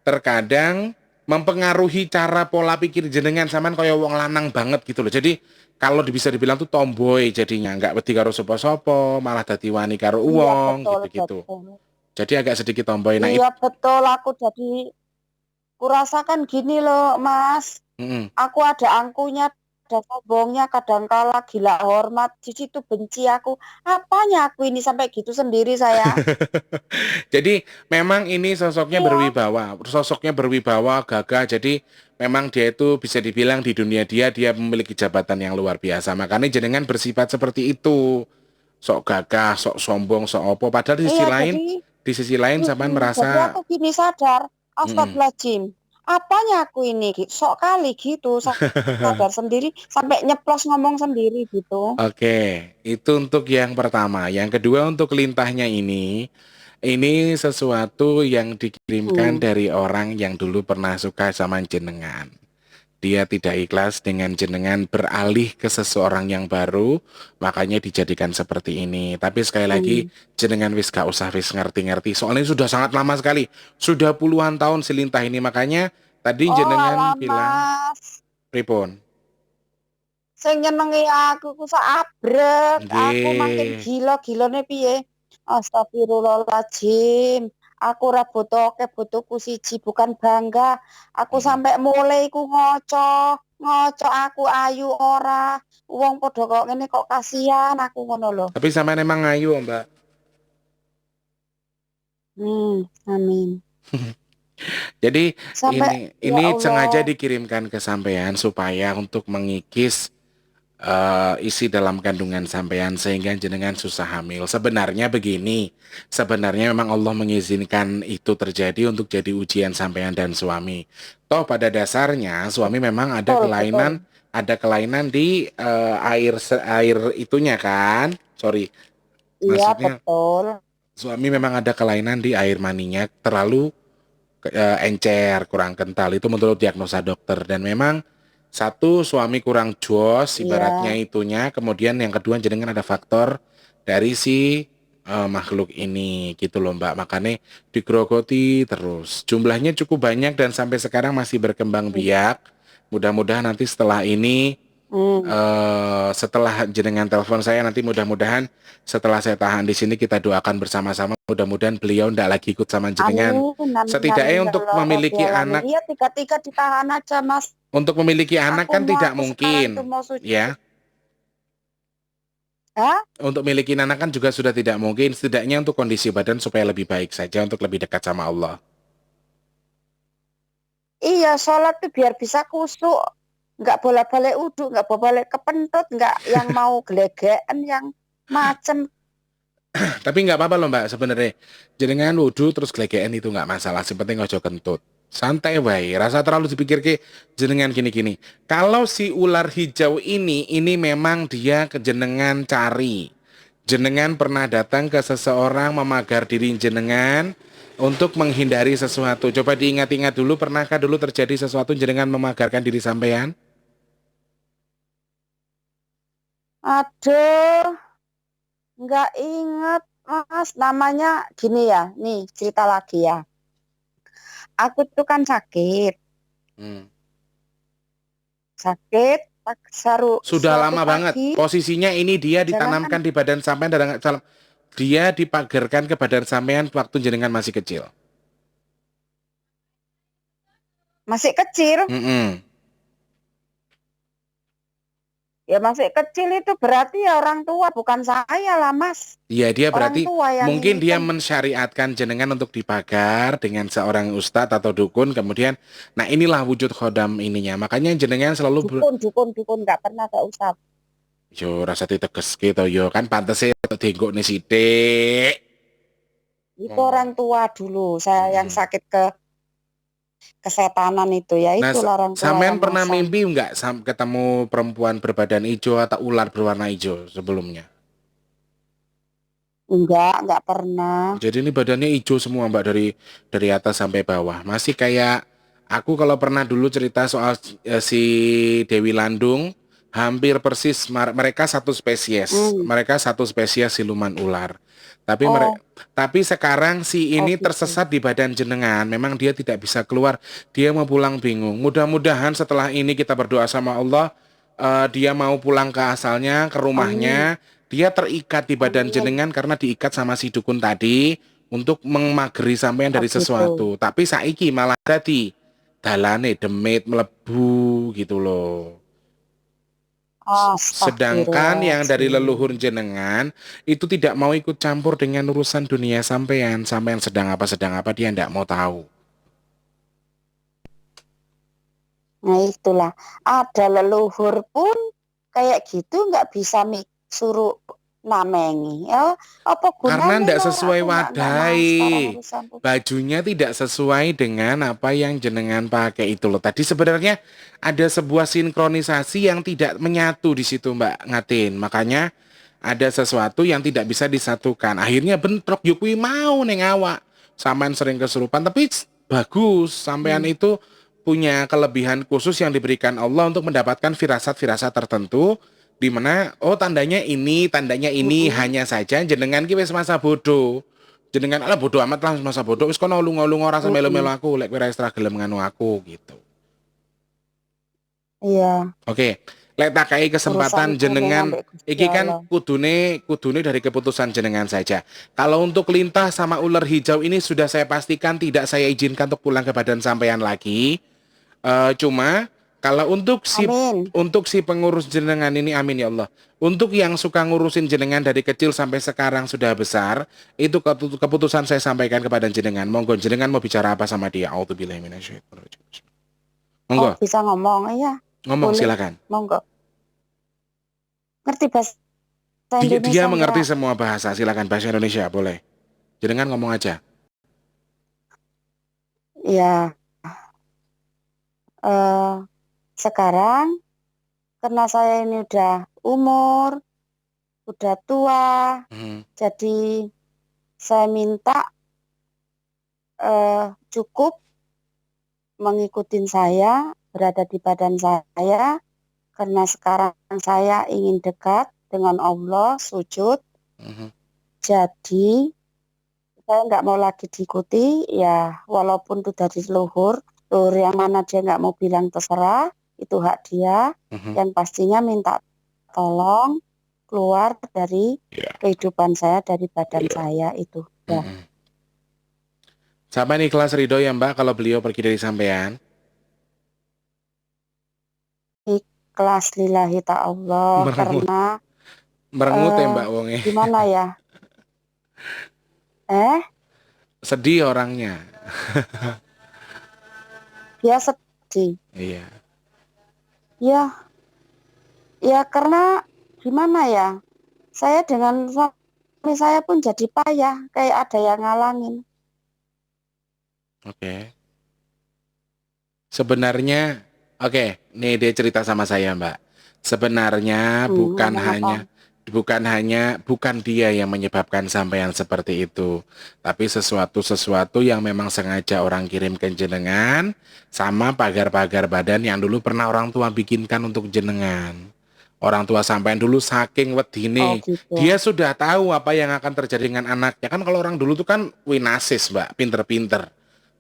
S1: terkadang mempengaruhi cara pola pikir jenengan sampean kaya wong lanang banget gitu loh. Jadi kalau bisa dibilang tuh tomboy jadinya, nggak wedi karo sapa-sapa, malah dadi wani karo
S2: Iya,
S1: wong
S2: betul,
S1: gitu-gitu.
S2: betul.
S1: Jadi agak sedikit tomboy. Nah,
S2: Iya, betul. Aku jadi kurasakan gini loh, Mas.
S1: mm-mm.
S2: Aku ada angkuhnya, ada sombongnya, kadangkala gila hormat, di situ benci aku. Apanya aku ini sampai gitu sendiri saya?
S1: Jadi memang ini
S2: Iya,
S1: sosoknya berwibawa, gagah. Jadi memang dia itu bisa dibilang di dunia dia memiliki jabatan yang luar biasa. Makanya jenengan bersifat seperti itu, sok gagah, sok sombong, sok opo. Padahal
S2: iya, jadi
S1: di sisi lain sampean
S2: jadi
S1: merasa,
S2: aku gini sadar,
S1: mm-mm.
S2: astagfirullahaladzim, apanya aku ini, sok kali gitu, sadar sendiri, sampai nyeplos ngomong sendiri gitu.
S1: Oke, itu untuk yang pertama. Yang kedua untuk lintahnya ini sesuatu yang dikirimkan
S2: Hmm.
S1: dari orang yang dulu pernah suka sama jenengan. Dia tidak ikhlas dengan jenengan beralih ke seseorang yang baru, makanya dijadikan seperti ini. Tapi sekali lagi,
S2: Hmm.
S1: jenengan wis gak usah wis ngerti-ngerti. Soalnya sudah sangat lama sekali. Sudah puluhan tahun silintah ini. Makanya tadi
S2: Oh
S1: jenengan
S2: alah
S1: bilang,
S2: mas,
S1: pripun?
S2: sing nyenengi aku ku sabrek, aku makin
S1: Nggih.
S2: gila-gilane piye? Astagfirullahaladzim. Aku ora butuh akeh butuhku siji bukan bangga. Aku
S1: Mm-mm.
S2: sampai mulai ku ngoco, ngoco aku ayu ora. Wong padha kok ngene kok kasihan aku ngono lho.
S1: Tapi sama emang ngayu, Mbak.
S2: Amin.
S1: Jadi
S2: Sampai ya
S1: ini sengaja
S2: Allah.
S1: dikirimkan ke sampean supaya untuk mengikis isi dalam kandungan sampean sehingga jenengan susah hamil. Sebenarnya begini, sebenarnya memang Allah mengizinkan itu terjadi untuk jadi ujian sampean dan suami. Toh pada dasarnya suami memang
S2: Betul, betul.
S1: ada kelainan di air itunya kan? Sorry,
S2: Iya,
S1: maksudnya
S2: betul.
S1: suami memang ada kelainan di air maninya terlalu encer, kurang kental. Itu menurut diagnosa dokter. Dan memang satu suami kurang jos, ibaratnya
S2: Iya.
S1: itunya. Kemudian yang kedua jenengan ada faktor dari si makhluk ini gitu loh Mbak. Makanya digrogoti terus. Jumlahnya cukup banyak dan sampai sekarang masih berkembang biak. Mudah-mudahan nanti setelah ini
S2: Hmm.
S1: setelah jenengan telepon saya nanti mudah-mudahan setelah saya tahan di sini kita doakan bersama-sama mudah-mudahan beliau ndak lagi ikut sama jenengan
S2: Amin, amin, amin,
S1: setidaknya
S2: ya
S1: untuk
S2: Allah, Rabbil
S1: memiliki
S2: Alamin.
S1: anak
S2: Iya, tiga-tiga ditahan aja, Mas.
S1: kan tidak
S2: Aku sekarang tuh
S1: mungkin
S2: mau sujud.
S1: ya
S2: Hah?
S1: untuk memiliki anak kan juga sudah tidak mungkin setidaknya untuk kondisi badan supaya lebih baik saja untuk lebih dekat sama Allah.
S2: Iya, sholat tuh biar bisa kusuk. Nggak bolak-balik uduk, nggak bolak-balik kepentut, nggak yang mau gelegean, yang macem.
S1: Tapi nggak apa-apa loh Mbak sebenarnya. Jenengan wudhu terus gelegean itu nggak masalah. Yang penting ojo kentut. Santai wae, rasa terlalu dipikir ke jenengan gini-gini. Kalau si ular hijau ini memang dia kejenengan cari. Jenengan pernah datang ke seseorang memagar diri jenengan untuk menghindari sesuatu. Coba diingat-ingat dulu, pernahkah dulu terjadi sesuatu jenengan memagarkan diri sampean?
S2: Aduh, nggak inget, Mas. Namanya gini ya, nih cerita lagi ya. Aku tuh kan sakit,
S1: Hmm.
S2: sakit,
S1: Sudah
S2: suatu
S1: lama banget.
S2: pagi,
S1: Posisinya ini dia
S2: jalan kan
S1: ditanamkan di badan sampean dan dia dipagerkan ke badan sampean waktu jenengan masih kecil.
S2: masih kecil.
S1: Mm-mm.
S2: Ya masih kecil itu berarti ya orang tua, bukan saya lah, Mas.
S1: Iya, dia
S2: Orang
S1: berarti
S2: tua yang
S1: mungkin
S2: ini
S1: dia
S2: kan.
S1: mensyariatkan jenengan untuk dipagar dengan seorang ustadz atau dukun, kemudian, nah inilah wujud khodam ininya. Makanya jenengan selalu
S2: Dukun, nggak pernah ke Ustad.
S1: yo rasa diteges gitu, yo kan pantas sih tenggok nih sidik.
S2: Itu orang tua dulu, saya yang
S1: Mm-mm.
S2: sakit ke kesetanan itu ya,
S1: Nah,
S2: itulah orang tua
S1: sampean
S2: yang
S1: pernah
S2: masang.
S1: mimpi nggak ketemu perempuan berbadan hijau atau ular berwarna hijau sebelumnya?
S2: Enggak pernah.
S1: Jadi ini badannya hijau semua Mbak dari atas sampai bawah. Masih kayak aku kalau pernah dulu cerita soal si Dewi Landung, Hampir persis mereka satu spesies.
S2: Hmm.
S1: Mereka satu spesies siluman ular. Tapi
S2: Oh,
S1: tapi sekarang si
S2: oh
S1: ini
S2: gitu.
S1: tersesat di badan jenengan. Memang dia tidak bisa keluar. Dia mau pulang bingung. Mudah-mudahan setelah ini kita berdoa sama Allah, dia mau pulang ke asalnya, ke
S2: Amin.
S1: rumahnya. Dia terikat di badan
S2: Amin.
S1: jenengan karena diikat sama si dukun tadi untuk memageri sampean
S2: Oh
S1: dari
S2: gitu.
S1: sesuatu. Tapi saiki malah tadi dalane demit melebu gitu loh. Sedangkan yang dari leluhur
S2: Astagfirullahaladzim.
S1: jenengan itu tidak mau ikut campur dengan urusan dunia sampean. Sampean sedang apa dia tidak mau tahu.
S2: Nah itulah, ada leluhur pun kayak gitu nggak bisa suruh namengi. Ya, apa
S1: Karena
S2: gunanya
S1: tidak
S2: Lor?
S1: sesuai
S2: Aku nggak mau sekarang
S1: wadai.
S2: urusan.
S1: Bajunya tidak sesuai dengan apa yang jenengan pakai itu loh. Tadi sebenarnya ada sebuah sinkronisasi yang tidak menyatu di situ Mbak Ngatin. Makanya ada sesuatu yang tidak bisa disatukan. Akhirnya bentrok Yukwi mau neng awak. Sampean sering kesurupan tapi bagus. Sampean
S2: Hmm.
S1: itu punya kelebihan khusus yang diberikan Allah untuk mendapatkan firasat-firasat tertentu di mana oh tandanya ini
S2: Mm-mm.
S1: hanya saja jenengan ki wis masa bodoh. Jenengan ala bodoh amat lah masa bodoh wis kono ulung-ulung ora semelo-melo
S2: Mm-mm.
S1: aku lek kowe ra gelem nganu aku gitu.
S2: Iya,
S1: Oke, lek tak kai kesempatan
S2: urusanku memang
S1: jenengan
S2: ambek Gusti
S1: iki kan
S2: Allah.
S1: kudune dari keputusan jenengan saja. Kalau untuk lintah sama ular hijau ini sudah saya pastikan tidak saya izinkan untuk pulang ke badan sampean lagi. Cuma kalau
S2: Amin.
S1: untuk si pengurus jenengan ini amin ya Allah. Untuk yang suka ngurusin jenengan dari kecil sampai sekarang sudah besar, itu keputusan saya sampaikan kepada jenengan. Monggo jenengan mau bicara apa sama dia? Auzubillahi minasyaitonir rajim.
S2: Oh
S1: Monggo,
S2: bisa ngomong, iya
S1: ngomong
S2: boleh.
S1: silakan.
S2: Monggo. Ngerti bahasa
S1: Dia
S2: Indonesia
S1: mengerti
S2: enggak?
S1: semua bahasa, silakan bahasa Indonesia boleh. Jenengan ngomong aja.
S2: Iya. eh Sekarang karena saya ini udah umur, udah tua,
S1: Hmm,
S2: jadi saya minta cukup mengikuti saya, berada di badan saya, karena sekarang saya ingin dekat dengan Allah, sujud.
S1: mhm.
S2: Jadi saya nggak mau lagi diikuti, ya walaupun itu dari leluhur yang mana dia nggak mau bilang terserah, itu hak dia.
S1: Mhm.
S2: Yang pastinya minta tolong keluar dari
S1: Ya.
S2: kehidupan saya, dari badan saya itu. Ya,
S1: Mhm. Sampai ikhlas ridho ya Mbak kalau beliau pergi dari sampean.
S2: ikhlas lillahi ta'ala
S1: Merengut,
S2: karena
S1: merengut ya
S2: eh
S1: Mbak Wonge.
S2: gimana ya? Eh,
S1: Sedih orangnya.
S2: dia sedih.
S1: Iya.
S2: Ya, ya karena gimana ya? Saya dengan suami saya pun jadi payah, kayak ada yang ngalangin.
S1: Oke. Sebenarnya, oke, nih dia cerita sama saya, Mbak. Sebenarnya
S2: Ngomong apa?
S1: bukan dia yang menyebabkan sampean seperti itu, tapi sesuatu yang memang sengaja orang kirim ke jenengan sama pagar-pagar badan yang dulu pernah orang tua bikinkan untuk jenengan. Orang tua sampean dulu saking
S2: Oh
S1: wedine,
S2: gitu.
S1: dia sudah tahu apa yang akan terjadi dengan anaknya. Kan kalau orang dulu tuh kan winasis, Mbak, pinter-pinter.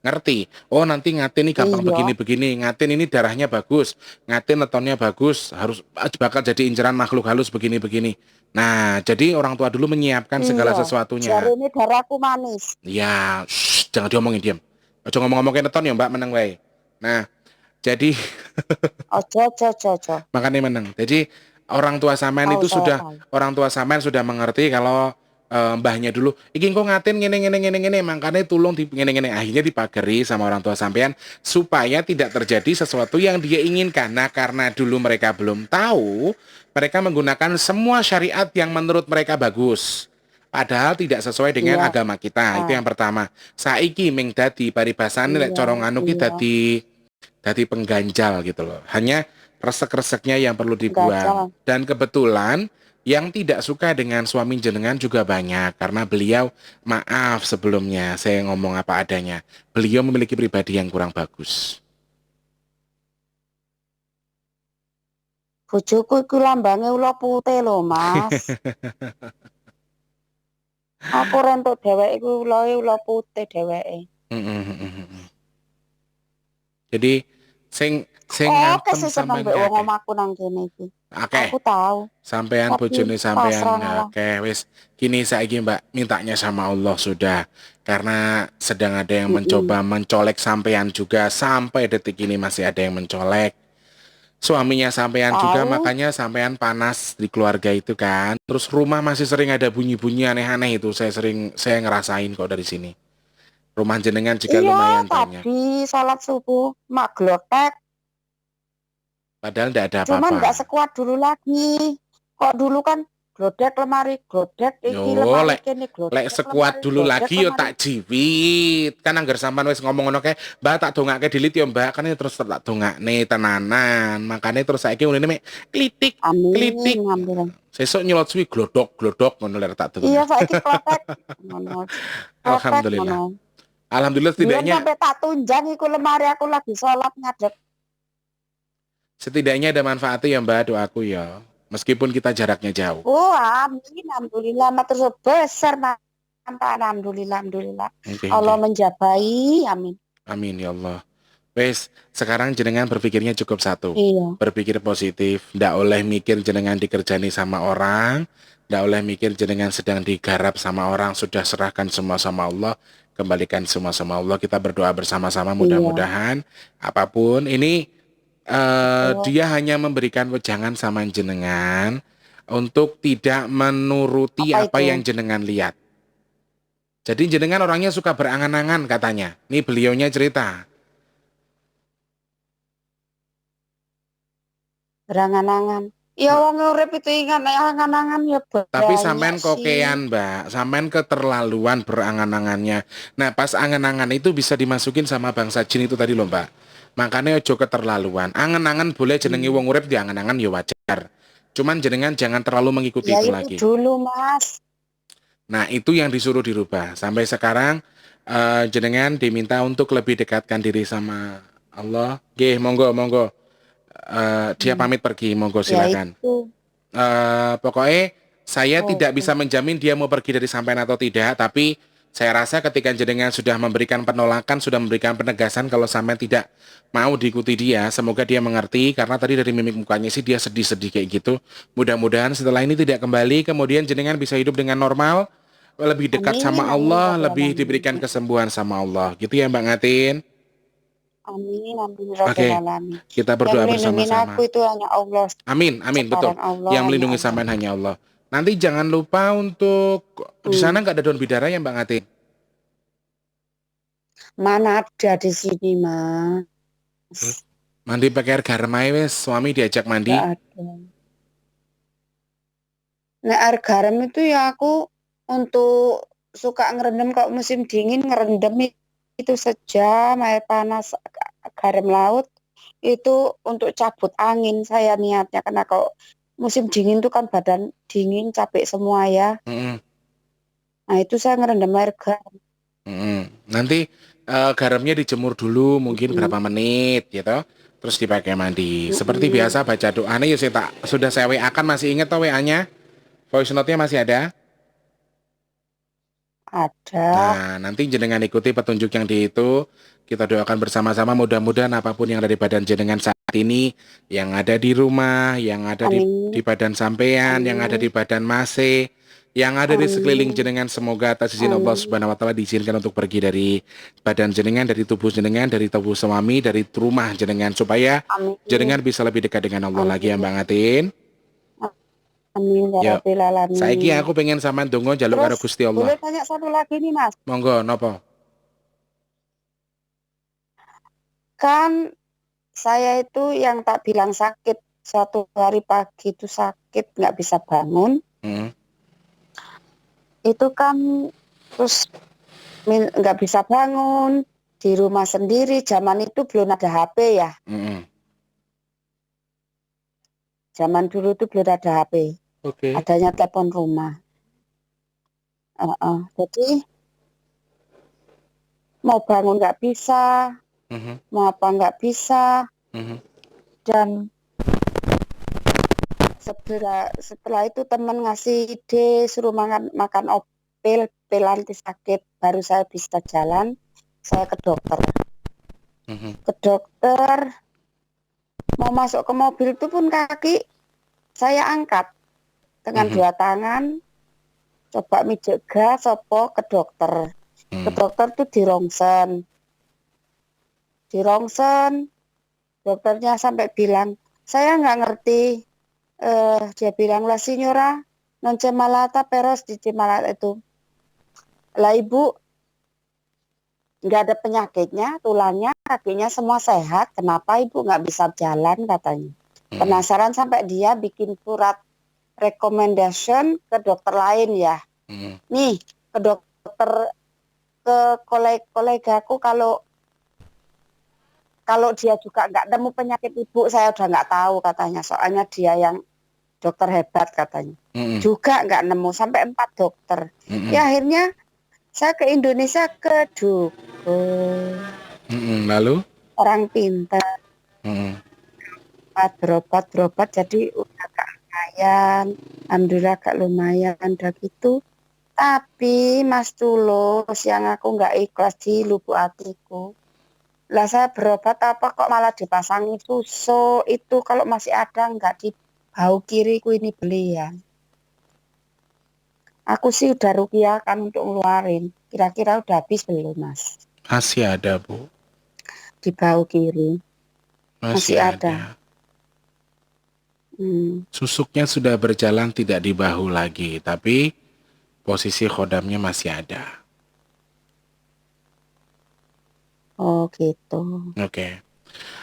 S1: Ngerti. Oh, nanti ngatin ini gampang
S2: Iya,
S1: begini-begini. Ngatin ini darahnya bagus. Ngatin letonnya bagus. Harus bakal jadi inceran makhluk halus begini-begini. Nah, jadi orang tua dulu menyiapkan segala
S2: iya. Jari
S1: sesuatunya.
S2: ini darahku manis.
S1: Ya, jangan diomongin, diam. Ojo ngomong-ngomongin leton ya, Mbak, meneng wae. Nah, jadi
S2: Ojo, ojo, ojo, ojo.
S1: makanya meneng. Jadi
S2: Tahu saya tahu.
S1: orang tua sampean sudah mengerti kalau mbahnya dulu iki kok ngatin ngene makanya tulung di ngene akhirnya dipagari sama orang tua sampean supaya tidak terjadi sesuatu yang dia inginkan. Nah, karena dulu mereka belum tahu, mereka menggunakan semua syariat yang menurut mereka bagus. Padahal tidak sesuai dengan
S2: Iya,
S1: agama kita. Itu yang pertama. Saiki ming dadi paribasane lek
S2: iya,
S1: cara nganu ki
S2: iya.
S1: dadi pengganjal gitu loh. Hanya resek-reseknya yang perlu dibuang.
S2: Gajah.
S1: Dan kebetulan yang tidak suka dengan suami jenengan juga banyak karena beliau, maaf sebelumnya saya ngomong apa adanya, beliau memiliki pribadi yang kurang bagus.
S2: Bojoku iku lambange ula putih lho, Mas. Aku rentuk dheweke iku ula putih dheweke.
S1: Jadi sing
S2: Oke
S1: ngantem
S2: sih seneng
S1: sampean
S2: mbek
S1: ki
S2: wong
S1: akeh.
S2: omahku nang kene iki.
S1: Akeh.
S2: Aku tahu,
S1: Sampean
S2: tapi
S1: bojone sampean
S2: pasrah ngalah.
S1: akeh wis gini saiki Mbak, mintanya sama Allah sudah. Karena sedang ada yang
S2: Mm-mm.
S1: mencoba mencolek sampean juga sampai detik ini masih ada yang mencolek. Suaminya sampean juga
S2: Tahu?
S1: makanya sampean panas di keluarga itu kan. Terus rumah masih sering ada bunyi-bunyi aneh-aneh itu saya ngerasain kok dari sini. Rumah jenengan juga
S2: Iya,
S1: lumayan banyak.
S2: tadi salat subuh mak glotek,
S1: Padahal tidak ada
S2: cuman
S1: apa-apa.
S2: nggak sekuat dulu lagi. Kok dulu kan glodek lemari, glodek iki
S1: Yo,
S2: lemari
S1: lek
S2: kene,
S1: lek
S2: glodek
S1: sekuat
S2: lemari,
S1: dulu
S2: glodek
S1: lagi yo
S2: lemari.
S1: tak jiwit. Kan anggar sampean wis ngomong ngono kae, Mbak tak dongake dilit yo Mbak, kan terus tak dongakne tenanan. Makanya terus saiki ngene mek klitik,
S2: Amin,
S1: klitik.
S2: amin.
S1: Sesuk nyelot suwi glodok-glodok ngono lek tak
S2: Iya,
S1: dongake.
S2: saiki kletek ngono. Kletek ngono.
S1: Alhamdulillah. Alhamdulillah
S2: Biyen
S1: setidaknya
S2: sampai tak tunjang iku lemari aku lagi sholat ngadeg.
S1: setidaknya ada manfaatnya ya Mbak doaku ya. Meskipun kita jaraknya jauh.
S2: Oh, amin. Alhamdulillah matur besar manfaat. Alhamdulillah, alhamdulillah.
S1: Oke,
S2: Allah
S1: oke.
S2: menjabai, amin.
S1: Amin ya Allah. Wes, sekarang jenengan berpikirnya cukup satu.
S2: Iya,
S1: Berpikir positif, ndak oleh mikir jenengan dikerjani sama orang, ndak oleh mikir jenengan sedang digarap sama orang, sudah serahkan semua sama Allah, kembalikan semua sama Allah. Kita berdoa bersama-sama
S2: iya.
S1: mudah-mudahan apapun ini
S2: Betul.
S1: dia hanya memberikan wejangan sama jenengan untuk tidak menuruti
S2: Apa
S1: apa
S2: itu?
S1: yang jenengan lihat. Jadi jenengan orangnya suka berangan-angan katanya. Ini beliaunya cerita.
S2: Berangan-angan. Ya wong urip itu ingat angan-angan ya
S1: Tapi
S2: banyak
S1: sampean
S2: sih.
S1: kokean, Mbak. Sampean keterlaluan berangan-angannya. Nah, pas angan-angan itu bisa dimasukin sama bangsa jin itu tadi loh, Mbak. Makanya ojo keterlaluan. Angan-angan boleh jenengi
S2: Hmm.
S1: wong urip di angan-angan ya wajar. Cuman jenengan jangan terlalu mengikuti
S2: Ya
S1: itu
S2: itu
S1: lagi.
S2: dulu, Mas.
S1: Nah, itu yang disuruh dirubah. Sampai sekarang jenengan diminta untuk lebih dekatkan diri sama Allah. Oke, monggo, monggo. Dia
S2: Hmm.
S1: pamit pergi, monggo
S2: Ya
S1: silakan.
S2: itu.
S1: Pokoknya saya tidak bisa
S2: Oke.
S1: menjamin dia mau pergi dari sampean atau tidak, tapi saya rasa ketika jenengan sudah memberikan penolakan, sudah memberikan penegasan kalau sampean tidak mau diikuti dia, semoga dia mengerti karena tadi dari mimik mukanya sih dia sedih-sedih kayak gitu. Mudah-mudahan setelah ini tidak kembali, kemudian jenengan bisa hidup dengan normal, lebih dekat
S2: Amin,
S1: sama
S2: amin,
S1: Allah,
S2: Rabbil
S1: lebih diberikan
S2: Alamin.
S1: kesembuhan sama Allah. Gitu ya Mbak Ngatin.
S2: Amin, amin, Rabbil
S1: Oke,
S2: Alamin.
S1: kita
S2: Yang
S1: berdoa
S2: melindungi aku
S1: bersama-sama.
S2: itu hanya Allah.
S1: Amin, amin, betul.
S2: Sekarang Allah,
S1: Yang
S2: hanya
S1: melindungi
S2: Allah.
S1: sampean hanya Allah. Nanti jangan lupa untuk di
S2: Hmm.
S1: sana nggak ada daun bidara ya Mbak Ngatin?
S2: Mana ada di sini,
S1: Terus
S2: Mas?
S1: mandi pakai air garam aja wes, suami diajak mandi.
S2: Nggak ada. Nah, air garam itu ya aku untuk suka ngerendam kalau musim dingin ngerendam itu sejam air panas garam laut itu untuk cabut angin saya niatnya karena kalau musim dingin itu kan badan dingin capek semua ya.
S1: Mm-mm,
S2: Nah, itu saya ngerendam air garam.
S1: mm-mm. Nanti garamnya dijemur dulu mungkin
S2: Mm-mm.
S1: berapa menit gitu. Terus dipakai mandi. Seperti
S2: Mm-mm.
S1: biasa baca doanya ya saya tak sudah saya WA kan masih ingat toh WA-nya? Voice note-nya masih ada?
S2: Ada.
S1: Nah, nanti jenengan ikuti petunjuk yang di itu. Kita doakan bersama-sama mudah-mudahan apapun yang ada di badan jenengan saat ini, yang ada di rumah, yang ada di
S2: Amin.
S1: badan sampean, yang ada di
S2: Amin.
S1: badan Mase, yang ada di sekeliling
S2: Amin.
S1: jenengan semoga atas izin Allah
S2: Amin.
S1: Subhanahu wa taala diizinkan untuk pergi dari badan jenengan, dari tubuh jenengan, dari tubuh suami, dari rumah jenengan supaya
S2: Amin.
S1: jenengan bisa lebih dekat dengan Allah lagi ya
S2: Amin.
S1: Mbak Ngatin.
S2: Amin ya
S1: Yuk.
S2: Rabbil
S1: Saiki
S2: Alamin.
S1: aku pengen sampean dongo jaluk karo
S2: Terus
S1: Gusti Allah.
S2: boleh tanya satu lagi nih Mas.
S1: Monggo nopo?
S2: Kan saya itu yang tak bilang sakit satu hari pagi itu sakit nggak bisa bangun.
S1: Mm,
S2: Itu kan terus nggak bisa bangun di rumah sendiri. Zaman itu belum ada HP ya.
S1: mm.
S2: Zaman dulu itu belum ada HP.
S1: Oke.
S2: Adanya telepon rumah. Jadi mau bangun nggak bisa,
S1: Mhm,
S2: mau apa nggak bisa,
S1: mhm.
S2: dan Setelah itu temen ngasih ide suruh makan makan pil anti sakit, baru saya bisa jalan. Saya ke dokter.
S1: Mhm.
S2: Ke dokter, mau masuk ke mobil itu pun kaki saya angkat dengan
S1: Mhm.
S2: dua tangan, coba mijek gas sopo ke dokter. Ke
S1: Mhm.
S2: dokter tuh dirongsen, dokternya sampai bilang, saya nggak ngerti. Dia bilang, lah signora, non c'è malata peros di c'è malata itu. Lah ibu nggak ada penyakitnya, tulangnya, kakinya semua sehat, kenapa ibu nggak bisa jalan katanya.
S1: Mhm.
S2: Penasaran sampai dia bikin surat recommendation ke dokter lain ya.
S1: Mhm.
S2: Nih, ke dokter, ke kolegaku, kalau dia juga nggak nemu penyakit ibu, saya udah nggak tahu katanya. Soalnya dia yang dokter hebat katanya.
S1: Mhm.
S2: Juga nggak nemu, sampai 4 dokter.
S1: Mhm.
S2: Ya akhirnya saya ke Indonesia ke dukun.
S1: Mhm. Lalu?
S2: Orang pintar,
S1: Mhm.
S2: berobat, jadi udah agak lumayan. Alhamdulillah agak lumayan, udah gitu. Tapi Mas Tulus, yang aku nggak ikhlas di lubuk hatiku. Lah saya berobat apa kok malah dipasangi susu itu, kalau masih ada nggak di bahu kiriku ini belian. Aku sih udah rupiah kan untuk ngeluarin. Kira-kira udah habis belum Mas?
S1: Masih ada, Bu.
S2: Di bahu kiri
S1: Masih
S2: masih ada.
S1: ada.
S2: Hmm.
S1: Susuknya sudah berjalan tidak di bahu lagi, tapi posisi khodamnya masih ada.
S2: Oh gitu.
S1: Oke.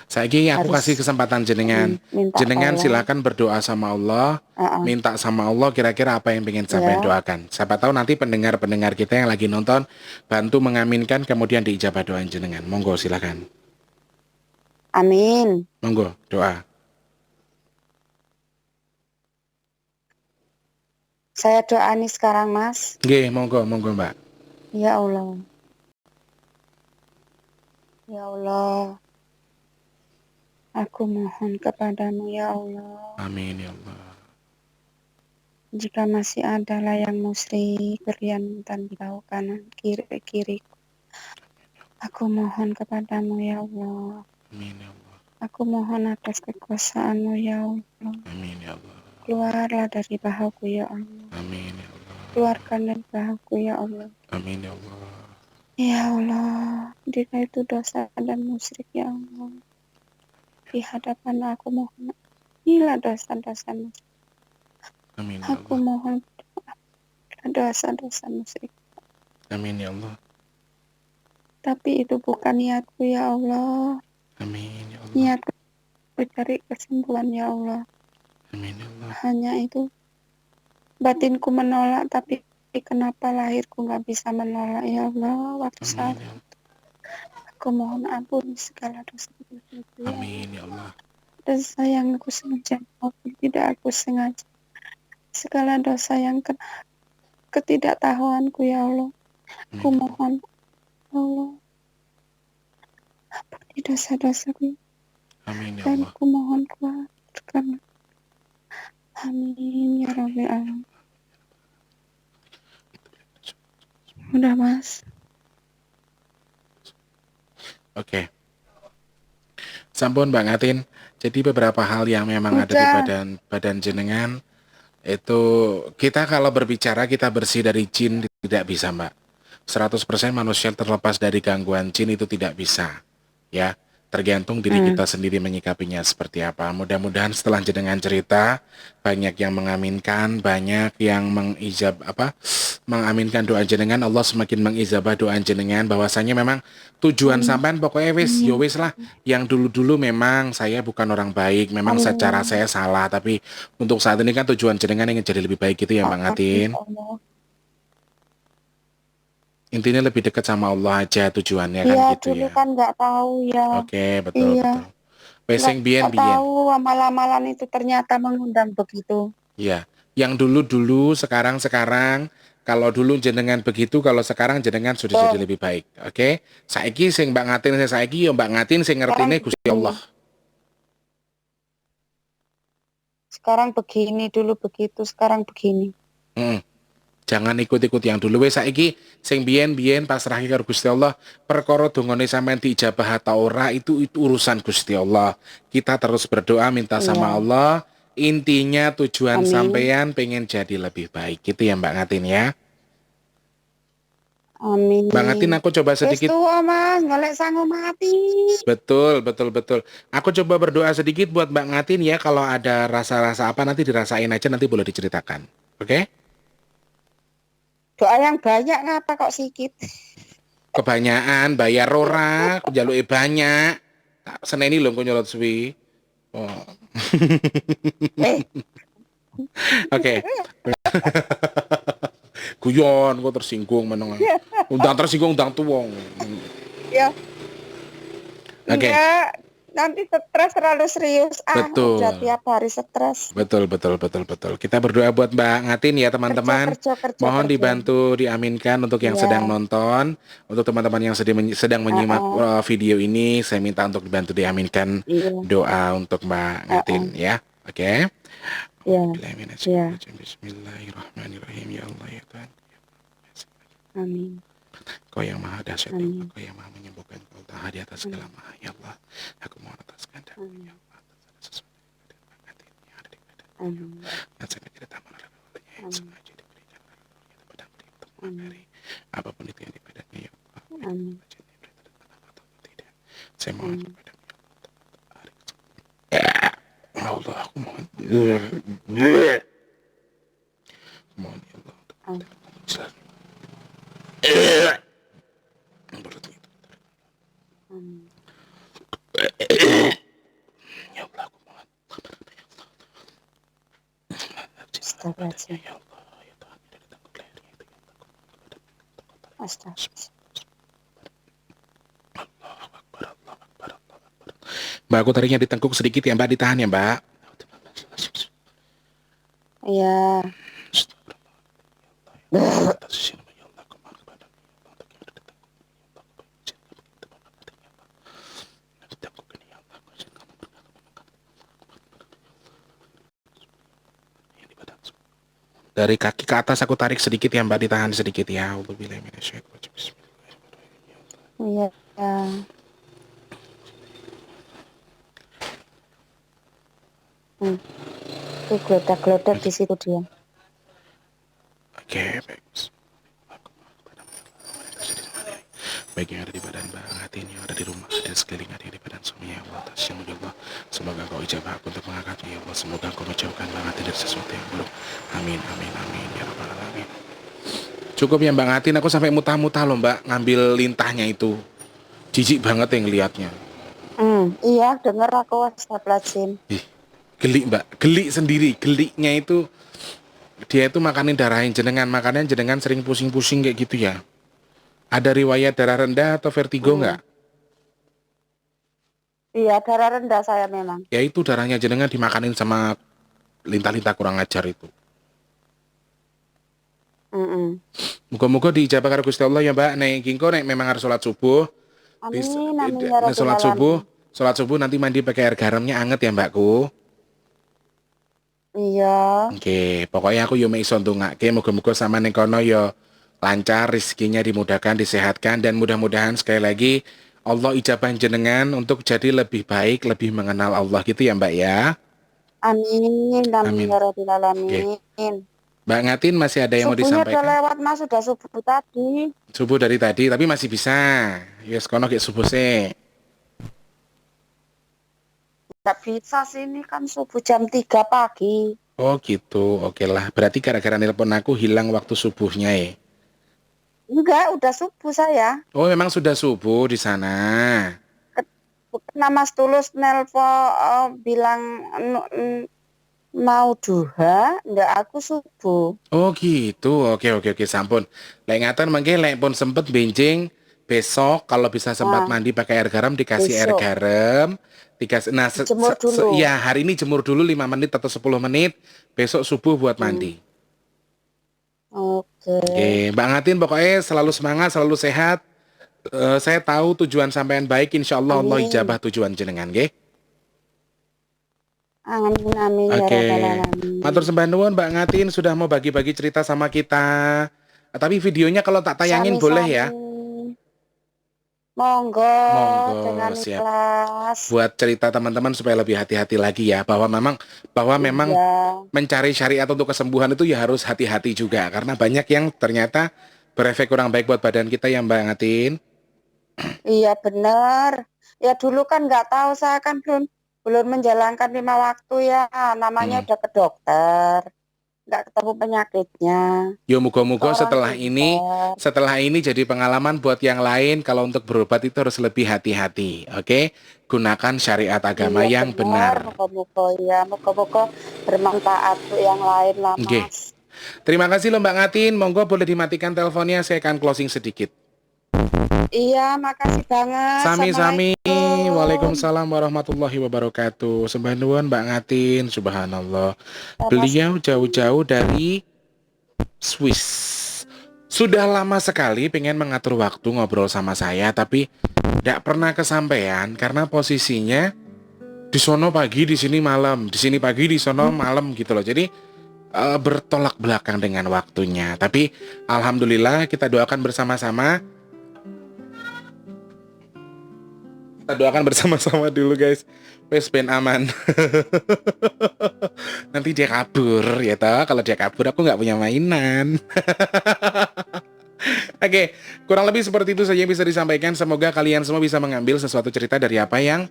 S1: Saiki aku
S2: Harus
S1: kasih kesempatan jenengan.
S2: minta
S1: Jenengan
S2: tolong.
S1: silakan berdoa sama Allah,
S2: Uh-uh.
S1: minta sama Allah kira-kira apa yang pengen sampai
S2: Ya,
S1: doakan. Siapa tahu nanti pendengar-pendengar kita yang lagi nonton bantu mengaminkan kemudian diijabah doa jenengan. Monggo silakan.
S2: amin.
S1: Monggo doa.
S2: Saya doa nih sekarang Mas.
S1: Nggih, monggo, monggo Mbak.
S2: Ya Allah. Ya Allah. Aku mohon kepadamu ya Allah.
S1: Amin ya Allah.
S2: Jika masih ada layang musri, berian dan bahu kanan kiri. Aku mohon kepadamu ya Allah.
S1: Amin ya Allah.
S2: Aku mohon atas kekuasaanmu ya Allah.
S1: Amin ya Allah.
S2: Keluarlah dari bahuku ya Allah.
S1: Amin ya Allah.
S2: Keluarkan dari bahuku ya Allah.
S1: Amin ya Allah.
S2: Ya Allah, jika itu dosa dan musyrik ya Allah. Di hadapan aku mohon, inilah dosa-dosa musyrik.
S1: Amin ya
S2: Aku
S1: Allah.
S2: mohon dosa-dosa musyrik.
S1: Amin ya Allah.
S2: Tapi itu bukan niatku ya Allah.
S1: Amin ya Allah.
S2: Niatku mencari kesembuhan ya Allah.
S1: Amin ya Allah.
S2: Hanya itu batinku menolak, tapi kenapa lahirku nggak bisa menolak ya Allah. Waktu
S1: Amin
S2: saat
S1: ya Allah.
S2: aku mohon ampun segala dosa-dosa ya Allah.
S1: Amin ya Allah.
S2: Dosa yang aku sengaja maupun tidak aku sengaja. Segala dosa yang kena ketidaktahuanku ya Allah. Aku mohon ya Allah, ampuni dosa-dosaku.
S1: Amin ya
S2: Dan
S1: Allah.
S2: aku mohon keluarkan. Amin ya Rabbil Alamin. Udah Mas.
S1: Oke. Sampun Mbak Ngatin. Jadi beberapa hal yang memang ada di
S2: Udah.
S1: badan jenengan itu kita kalau berbicara kita bersih dari jin tidak bisa Mbak. 100% manusia terlepas dari gangguan jin itu tidak bisa. Ya, tergantung diri kita sendiri menyikapinya seperti apa. Mudah-mudahan setelah jenengan cerita banyak yang mengaminkan, banyak yang mengaminkan doa jenengan, Allah semakin mengijabah doa jenengan bahwasanya memang tujuan sampean pokoknya wis yo wis lah. Yang dulu-dulu memang saya bukan orang baik, memang secara saya salah, tapi untuk saat ini kan tujuan jenengan ingin jadi lebih baik gitu ya Mbak Ngatin. Intinya lebih dekat sama Allah aja tujuannya kan
S2: Iya,
S1: gitu
S2: dulu
S1: ya.
S2: kan nggak tahu ya.
S1: Oke, betul
S2: Iya,
S1: betul. Pesing bien.
S2: tahu amalan-amalan itu ternyata mengundang begitu.
S1: Ya, yang dulu-dulu, sekarang-sekarang. Kalau dulu jenengan begitu, kalau sekarang jenengan sudah jadi lebih baik. Oke, saiki sing Mbak Ngatin saiki ya Mbak Ngatin sing ngertine
S2: Sekarang
S1: Gusti
S2: begini.
S1: Allah.
S2: Sekarang begini, dulu begitu, sekarang begini.
S1: Hmm. Jangan ikut-ikut yang dulu. Wes saiki sing biyen-biyen pasrah karo Gusti Allah, perkara dongane sampean diijabah atau ora itu urusan Gusti Allah. Kita terus berdoa minta sama
S2: Iya,
S1: Allah. Intinya tujuan
S2: amin,
S1: sampean pengen jadi lebih baik. Gitu ya Mbak Ngatin ya. Mbak Ngatin
S2: amin.
S1: aku coba
S2: Wis
S1: sedikit.
S2: tuwa Mas, golek sangu mati.
S1: Betul, betul, betul. Aku coba berdoa sedikit buat Mbak Ngatin ya. Kalau ada rasa-rasa apa nanti dirasain aja, nanti boleh diceritakan. Oke?
S2: Doa yang banyak ngapa kok sikit?
S1: Kebanyakan bayar ora, njaluke banyak. Tak seneni lho kok nyolot suwi. Oh.
S2: Eh,
S1: Oke. Guyon kok tersinggung meneng. Undang tersinggung undang tuwong.
S2: ya,
S1: Oke,
S2: enggak. Nanti stres terlalu serius. Udah
S1: betul.
S2: tiap hari stres.
S1: Betul, betul, betul, betul. Kita berdoa buat Mbak Ngatin ya
S2: Kerja,
S1: teman-teman.
S2: kerja, kerja,
S1: Mohon
S2: kerja.
S1: dibantu diaminkan untuk yang sedang
S2: Iya,
S1: nonton, untuk teman-teman yang sedang menyimak
S2: uh-uh,
S1: video ini, saya minta untuk dibantu diaminkan
S2: iya,
S1: doa untuk Mbak Ngatin
S2: uh-uh,
S1: ya. Oke.
S2: iya, iya.
S1: Bismillahirrahmanirrahim. Ya Allah ya Tuhan.
S2: Amin,
S1: Kau yang maha dahsyat ya Allah,
S2: amin,
S1: Kau yang maha menyembuhkan, Kau taha di atas segala maha ya Allah. Aku mohon atas kehendak-Mu ya
S2: amin,
S1: Allah, atas ada sesuatu dan Mbak Ngatin yang ada di badan.
S2: amin,
S1: Dan sampai tidak tahu oleh Allah yang
S2: amin,
S1: sengaja diberikan oleh Allah yang kepada beliau untuk
S2: amin,
S1: menghindari apapun itu yang di badannya ya Allah.
S2: amin,
S1: Bacanya berita tentang atau tidak. Saya mohon
S2: amin.
S1: kepada ya Allah untuk ya Allah, aku mohon. Mohon ya Allah untuk
S2: Amin.
S1: Islam. Perutnya itu.
S2: Amin.
S1: Ya Allah, aku mohon.
S2: Astagfirullahaladzim.
S1: Ya Allah, ya Tuhan, tidak ditangkap lehernya itu yang takut kepada
S2: Astagfirullahaladzim.
S1: Allah Akbar, Allah Akbar, Allah Akbar. Mbak, aku tariknya ditengkuk sedikit ya Mbak, ditahan ya Mbak.
S2: Iya.
S1: Dari kaki ke atas aku tarik sedikit ya Mbak, ditahan sedikit ya. Alhamdulillah.
S2: Iya. Tuh geledak-geledak di situ dia.
S1: Oke, baik. Baik yang ada di badan Mbak Ngatin, yang ada di rumah, dan sekeliling ada di badan suami ya Allah. Tasyamu ya Allah. Semoga Kau ijabah aku untuk mengangkatnya ya Allah. Semoga Kau menjauhkan Mbak Ngatin dari sesuatu yang buruk. Amin, amin, amin. Ya Rabbal Alamin. Cukup ya Mbak Ngatin, aku sampai mutah-mutah loh Mbak, ngambil lintahnya itu. Jijik banget yang liatnya.
S2: Iya, denger aku. Astagfirullahaladzim.
S1: Ih, gelik Mbak, gelik sendiri. Geliknya itu, dia itu makanin darahin jenengan, makannya jenengan sering pusing-pusing kayak gitu ya. Ada riwayat darah rendah atau vertigo nggak?
S2: Iya, darah rendah saya memang.
S1: Ya itu darahnya jenengan dimakanin sama lintah-lintah kurang ajar itu. Moga-moga diijabah karo Gusti Allah ya Mbak. Nek gingko nek memang harus sholat subuh.
S2: Amin, amin ya
S1: Nek
S2: Rabbil
S1: sholat subuh nanti mandi pakai air garamnya anget ya Mbakku.
S2: Iya,
S1: Oke, pokoknya aku yo mek iso ndongake moga-moga sama ning kono yo lancar, rezekinya dimudahkan, disehatkan dan mudah-mudahan sekali lagi Allah ijabah jenengan untuk jadi lebih baik, lebih mengenal Allah gitu ya Mbak ya.
S2: amin, amin
S1: Amin.
S2: ya Rabbil
S1: Oke.
S2: Alamin.
S1: Mbak Ngatin masih ada yang mau
S2: Subuhnya udah
S1: disampaikan?
S2: lewat Mas, sudah subuh tadi.
S1: Subuh dari tadi tapi masih bisa. Yes, kono kayak subuh sih.
S2: Nggak bisa sih, ini kan subuh jam 3 pagi.
S1: Oh gitu, oke lah. Berarti gara-gara nelpon aku hilang waktu subuhnya ya.
S2: Enggak, udah subuh saya.
S1: Oh memang sudah subuh di sana.
S2: Karena Mas Tulus nelpon bilang mau duha, enggak aku subuh.
S1: Oh gitu, oke sampun. Lek ngaten mangke lek pun sempet benjing besok kalau bisa sempat
S2: Nah,
S1: mandi pakai air garam dikasih air
S2: besok
S1: garam. Dikasih nah
S2: jemur dulu.
S1: ya hari ini jemur dulu 5 menit atau 10 menit, besok subuh buat mandi.
S2: Oke.
S1: Oke, Mbak Ngatin pokoknya selalu semangat, selalu sehat. Saya tahu tujuan sampean baik, insya Allah Allah
S2: Amin.
S1: ijabah tujuan jenengan, nggih.
S2: Amin amin ya
S1: Oke.
S2: rabbal
S1: Matur
S2: alamin.
S1: sembah nuwun Mbak Ngatin sudah mau bagi-bagi cerita sama kita. Tapi videonya kalau tak tayangin boleh ya?
S2: Sami-sami. Monggo dengan
S1: Monggo, siap.
S2: ikhlas.
S1: Buat cerita teman-teman supaya lebih hati-hati lagi ya, bahwa memang
S2: Iya,
S1: mencari syariat untuk kesembuhan itu ya harus hati-hati juga karena banyak yang ternyata berefek kurang baik buat badan kita ya Mbak Ngatin.
S2: iya benar. Ya dulu kan nggak tahu, saya kan belum belum menjalankan 5 waktu ya. Namanya
S1: Hmm.
S2: udah ke dokter, nggak ketemu penyakitnya.
S1: Yo muga-muga
S2: Seorang
S1: setelah ini
S2: pinter.
S1: setelah ini jadi pengalaman buat yang lain kalau untuk berobat itu harus lebih hati-hati. Oke? Gunakan syariat agama
S2: Iya
S1: yang
S2: benar,
S1: benar.
S2: moga-moga ya, moga-moga bermanfaat untuk yang lain lah
S1: Oke.
S2: Mas.
S1: Terima kasih loh Mbak Ngatin. Monggo boleh dimatikan teleponnya, saya akan closing sedikit.
S2: Iya, makasih banget.
S1: Sami-sami.
S2: Assalamualaikum.
S1: Waalaikumsalam warahmatullahi wabarakatuh. Sembah nuwun Mbak Ngatin. Subhanallah.
S2: Sama-sama.
S1: Beliau jauh-jauh dari Swiss. Sudah lama sekali pengen mengatur waktu ngobrol sama saya, tapi tidak pernah kesampaian karena posisinya di sono pagi, di sini malam, di sini pagi, di sono malam gitu loh. Jadi bertolak belakang dengan waktunya. Tapi alhamdulillah kita doakan bersama-sama. Kita doakan bersama-sama dulu guys. Wes ben aman. Nanti dia kabur ya toh. Kalau dia kabur aku nggak punya mainan. Oke, kurang lebih seperti itu saja yang bisa disampaikan. Semoga kalian semua bisa mengambil sesuatu cerita dari apa yang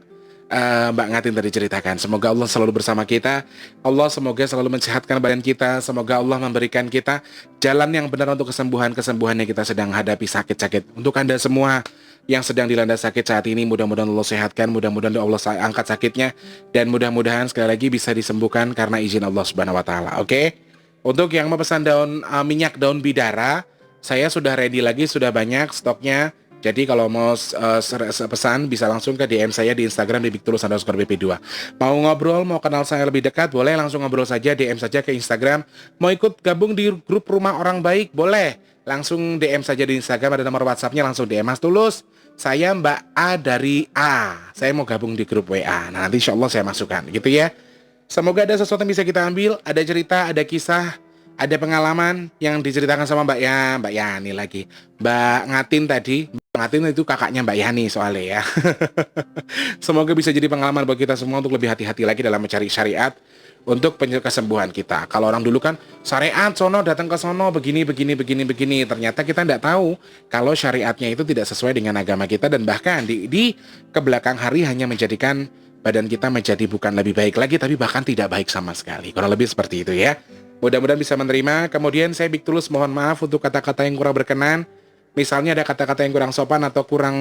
S1: Mbak Ngatin tadi ceritakan. Semoga Allah selalu bersama kita. Allah semoga selalu mensehatkan badan kita. Semoga Allah memberikan kita jalan yang benar untuk kesembuhan-kesembuhan yang kita sedang hadapi sakit-sakit. Untuk Anda semua yang sedang dilanda sakit saat ini, mudah-mudahan Allah sehatkan, mudah-mudahan Allah angkat sakitnya, dan mudah-mudahan sekali lagi bisa disembuhkan karena izin Allah Subhanahu wa taala. Oke? Untuk yang mau pesan minyak daun bidara, saya sudah ready lagi, sudah banyak stoknya. Jadi kalau mau pesan bisa langsung ke DM saya di Instagram di @biktulus_bp2. Mau ngobrol, mau kenal saya lebih dekat, boleh langsung ngobrol saja, DM saja ke Instagram. Mau ikut gabung di grup Rumah Orang Baik, boleh. Langsung DM saja di Instagram, ada nomor WhatsApp-nya, langsung DM Mas Tulus. Saya Mbak A dari A. Saya mau gabung di grup WA. Nah, nanti insya Allah saya masukkan, gitu ya. Semoga ada sesuatu yang bisa kita ambil, ada cerita, ada kisah, ada pengalaman yang diceritakan sama Mbak Yani lagi. Mbak Ngatin tadi, Mbak Ngatin itu kakaknya Mbak Yani soalnya ya. Semoga bisa jadi pengalaman buat kita semua untuk lebih hati-hati lagi dalam mencari syariat untuk kesembuhan kita. Kalau orang dulu kan syariat sono datang ke sono begini begini. Ternyata kita tidak tahu kalau syariatnya itu tidak sesuai dengan agama kita dan bahkan di kebelakang hari hanya menjadikan badan kita menjadi bukan lebih baik lagi tapi bahkan tidak baik sama sekali. Kurang lebih seperti itu ya. Mudah-mudahan bisa menerima. Kemudian saya Bik Tulus mohon maaf untuk kata-kata yang kurang berkenan. Misalnya ada kata-kata yang kurang sopan atau kurang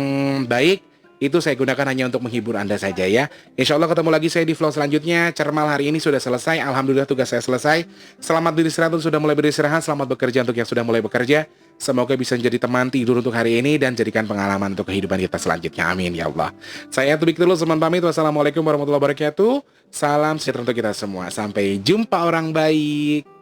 S1: baik, itu saya gunakan hanya untuk menghibur Anda saja ya. Insya Allah ketemu lagi saya di vlog selanjutnya. Cermal hari ini sudah selesai. Alhamdulillah tugas saya selesai. Selamat beristirahat untuk sudah mulai beristirahat. Selamat bekerja untuk yang sudah mulai bekerja. Semoga bisa menjadi teman tidur untuk hari ini dan jadikan pengalaman untuk kehidupan kita selanjutnya. Amin ya Allah. Saya Tubik Tulus, teman pamit. Wassalamualaikum warahmatullahi wabarakatuh. Salam sejahtera untuk kita semua. Sampai jumpa orang baik.